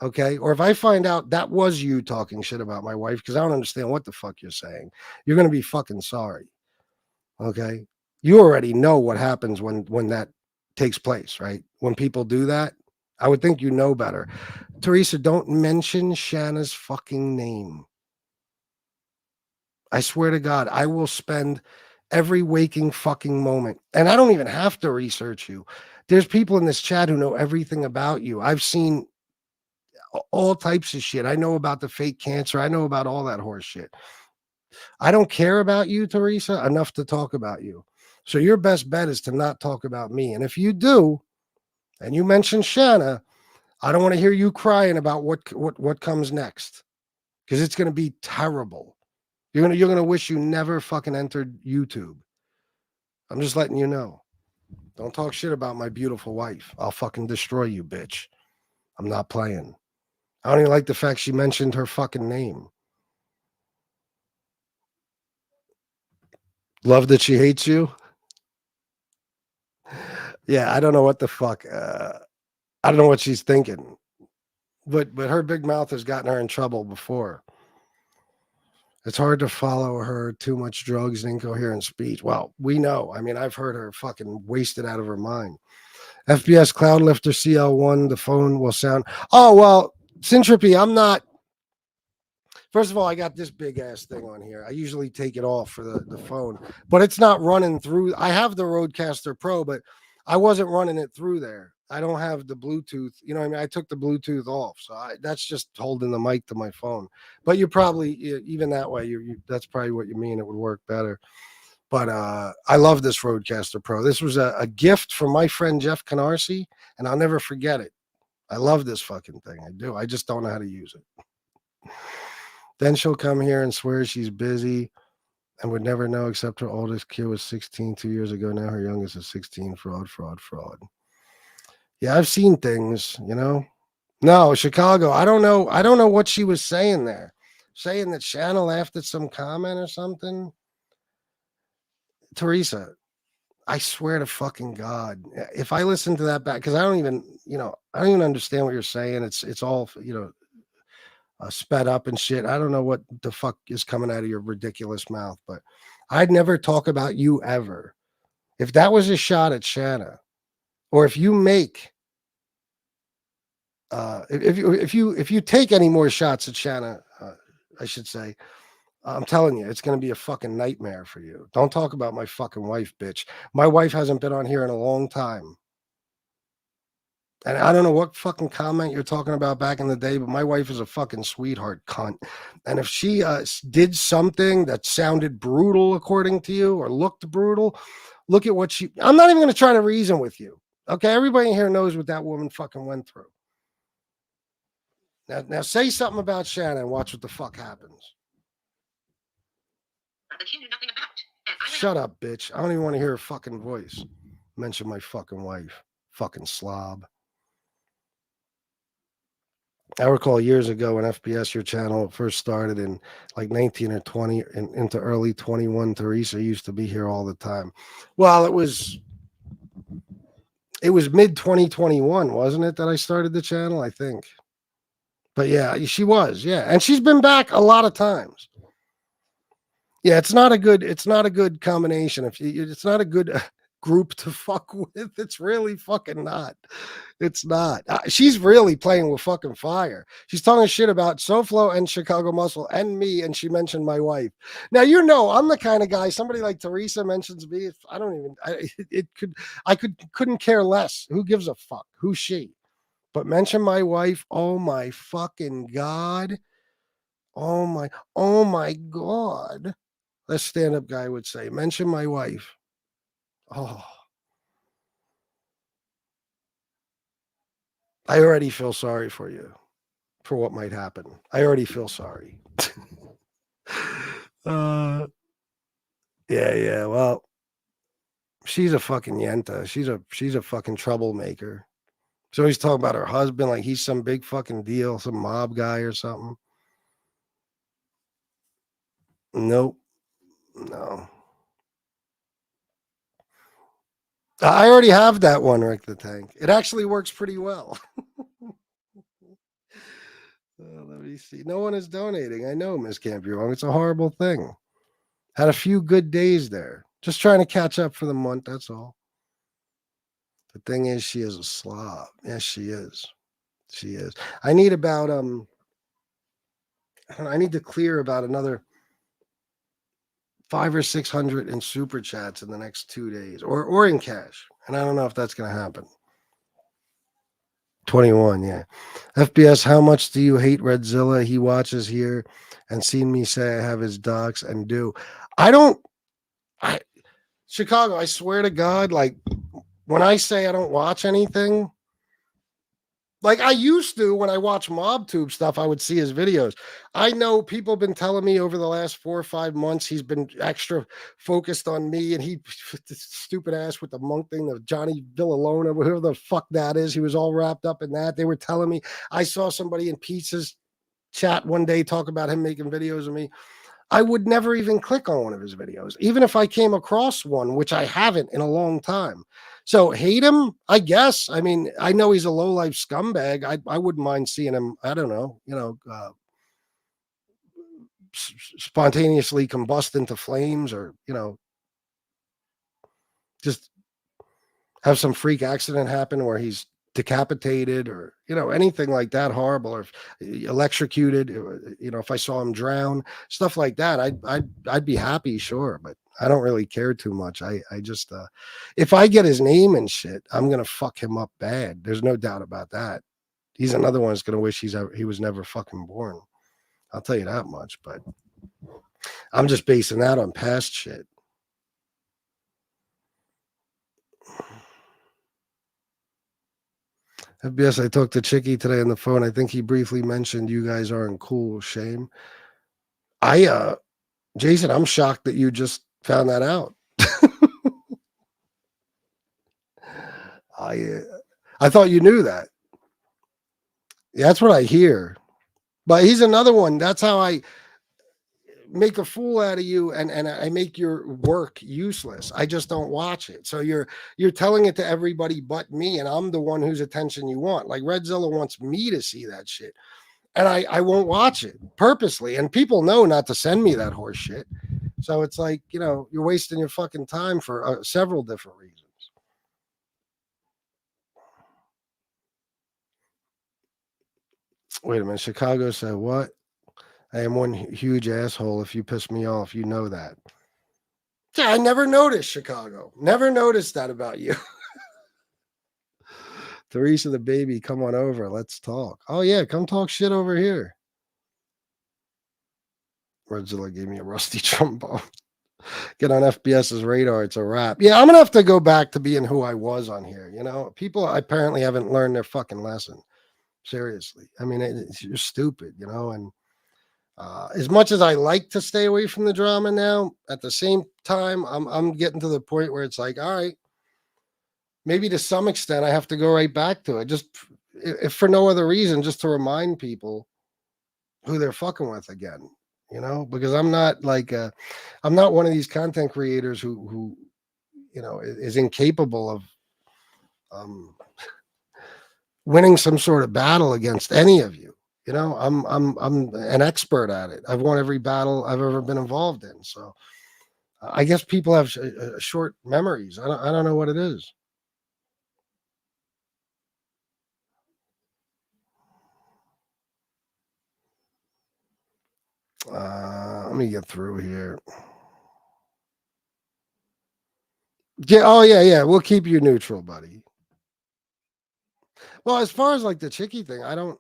Okay. Or if I find out that was you talking shit about my wife, because I don't understand what the fuck you're saying, you're going to be fucking sorry. Okay. You already know what happens when that takes place, right? When people do that, I would think you know better. Teresa, don't mention Shanna's fucking name. I swear to God, I will spend every waking fucking moment. And I don't even have to research you. There's people in this chat who know everything about you. I've seen all types of shit. I know about the fake cancer. I know about all that horse shit. I don't care about you, Teresa, enough to talk about you. So your best bet is to not talk about me. And if you do, and you mention Shanna, I don't want to hear you crying about what comes next, because it's going to be terrible. You're gonna wish you never fucking entered YouTube. I'm just letting you know. Don't talk shit about my beautiful wife. I'll fucking destroy you, bitch. I'm not playing. I don't even like the fact she mentioned her fucking name. Love that she hates you. Yeah, I don't know what the fuck. I don't know what she's thinking. But her big mouth has gotten her in trouble before. It's hard to follow her. Too much drugs and incoherent speech. Well, we know. I mean, I've heard her fucking wasted out of her mind. FBS Cloud Lifter CL1. The phone will sound. Oh well, Syntropy. I'm not. First of all, I got this big ass thing on here. I usually take it off for the phone, but it's not running through. I have the Rodecaster Pro, but I wasn't running it through there. I don't have the Bluetooth. You know what I mean? I took the Bluetooth off. So that's just holding the mic to my phone. But you probably, even that way, that's probably what you mean. It would work better. But I love this Rodecaster Pro. This was a gift from my friend Jeff Canarsie, and I'll never forget it. I love this fucking thing. I do. I just don't know how to use it. Then she'll come here and swear she's busy and would never know, except her oldest kid was 16 2 years ago. Now her youngest is 16. Fraud. Yeah, I've seen things, you know. No, Chicago. I don't know. I don't know what she was saying there. Saying that Shanna laughed at some comment or something. Teresa, I swear to fucking God, if I listen to that back, because I don't even understand what you're saying. It's all, sped up and shit. I don't know what the fuck is coming out of your ridiculous mouth, but I'd never talk about you ever. If that was a shot at Shanna, or if you make, if you take any more shots at Shanna, I should say, I'm telling you, it's going to be a fucking nightmare for you. Don't talk about my fucking wife, bitch. My wife hasn't been on here in a long time. And I don't know what fucking comment you're talking about back in the day, but my wife is a fucking sweetheart cunt. And if she did something that sounded brutal, according to you, or looked brutal, look at what I'm not even going to try to reason with you. Okay. Everybody here knows what that woman fucking went through. Now say something about Shanna and watch what the fuck happens. That she knew nothing about. Shut up, bitch. I don't even want to hear her fucking voice. Mention my fucking wife. Fucking slob. I recall years ago when FPS, your channel first started in like 19 or 20 and into early 21, Teresa used to be here all the time. Well, it was mid 2021, wasn't it, that I started the channel, I think. But yeah, she was. Yeah. And she's been back a lot of times. Yeah, it's not a good combination. It's not a good group to fuck with. It's really fucking not. It's not. She's really playing with fucking fire. She's talking shit about SoFlo and Chicago Muscle and me, and she mentioned my wife. Now, I'm the kind of guy, somebody like Teresa mentions me. I couldn't care less. Who gives a fuck? Who's she? But mention my wife. Oh my fucking God. Oh my God. A stand-up guy would say, mention my wife. Oh. I already feel sorry for you, for what might happen. I already feel sorry. Yeah. Well, she's a fucking yenta. She's a fucking troublemaker. So he's talking about her husband like he's some big fucking deal, some mob guy or something. Nope. No. I already have that one, Rick the Tank. It actually works pretty well. Let me see. No one is donating. I know, Miss Camp, you're wrong. It's a horrible thing. Had a few good days there. Just trying to catch up for the month. That's all. The thing is, she is a slob. Yes, she is. She is. I need about I need to clear about another 500 or 600 in super chats in the next 2 days, or in cash. And I don't know if that's going to happen. 21, yeah. FBS, how much do you hate Redzilla? He watches here and seen me say I have his docs and do. Chicago, I swear to God, like when I say I don't watch anything, like I used to when I watch MobTube stuff, I would see his videos. I know people have been telling me over the last 4 or 5 months he's been extra focused on me, and he stupid ass with the monk thing, the Johnny Villalona, whatever the fuck that is. He was all wrapped up in that. They were telling me. I saw somebody in Pizza's chat one day talk about him making videos of me. I would never even click on one of his videos, even if I came across one, which I haven't in a long time. So hate him, I guess. I mean, I know he's a low-life scumbag. I wouldn't mind seeing him, I don't know, spontaneously combust into flames, or, just have some freak accident happen where he's decapitated, or anything like that horrible, or electrocuted, if I saw him drown, stuff like that, I'd be happy, sure, but I don't really care too much. I just if I get his name and shit, I'm gonna fuck him up bad. There's no doubt about that. He's another one that's gonna wish he was never fucking born. I'll tell you that much. But I'm just basing that on past shit. FBS, I talked to Chicky today on the phone. I think he briefly mentioned you guys aren't cool. Shame. Jason, I'm shocked that you just found that out. I thought you knew that. Yeah, that's what I hear. But he's another one. That's how I make a fool out of you, and I make your work useless. I just don't watch it. So you're telling it to everybody but me, and I'm the one whose attention you want. Like Redzilla wants me to see that shit, and I won't watch it purposely. And people know not to send me that horse shit. So it's like, you're wasting your fucking time for several different reasons. Wait a minute. Chicago said what? I am one huge asshole. If you piss me off, you know that. Yeah, I never noticed, Chicago. Never noticed that about you. Teresa the baby, come on over. Let's talk. Oh, yeah, come talk shit over here. Redzilla gave me a rusty trombone. Get on FBS's radar. It's a wrap. Yeah, I'm going to have to go back to being who I was on here. People apparently haven't learned their fucking lesson. Seriously. I mean, you're stupid, and as much as I like to stay away from the drama now, at the same time, I'm getting to the point where it's like, all right, maybe to some extent I have to go right back to it, just if for no other reason, just to remind people who they're fucking with again, because I'm not I'm not one of these content creators who is incapable of winning some sort of battle against any of you. I'm an expert at it. I've won every battle I've ever been involved in. So I guess people have short memories. I don't know what it is. Let me get through here. Yeah. Oh yeah. We'll keep you neutral, buddy. Well, as far as like the Chicky thing, I don't.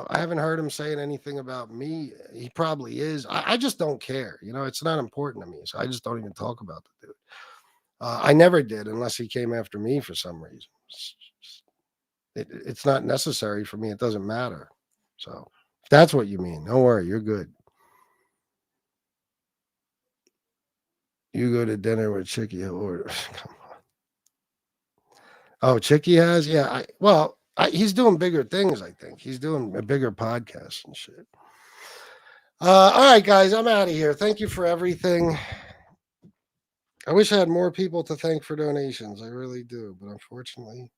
I haven't heard him saying anything about me. He probably is. I just don't care. It's not important to me. So I just don't even talk about the dude. I never did unless he came after me for some reason. It's not necessary for me. It doesn't matter. So if that's what you mean, don't worry. You're good. You go to dinner with Chicky or come on. Oh, Chicky has? Yeah. He's doing bigger things, I think. He's doing a bigger podcast and shit. All right, guys, I'm out of here. Thank you for everything. I wish I had more people to thank for donations. I really do, but unfortunately,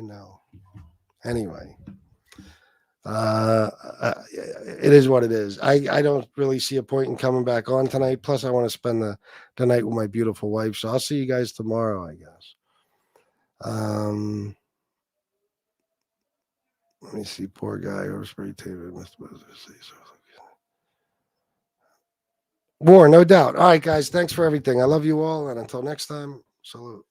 no. Anyway, It is what it is. I don't really see a point in coming back on tonight. Plus, I want to spend the night with my beautiful wife. So I'll see you guys tomorrow, I guess. Let me see. Poor guy. War, no doubt. All right, guys. Thanks for everything. I love you all. And until next time, salute.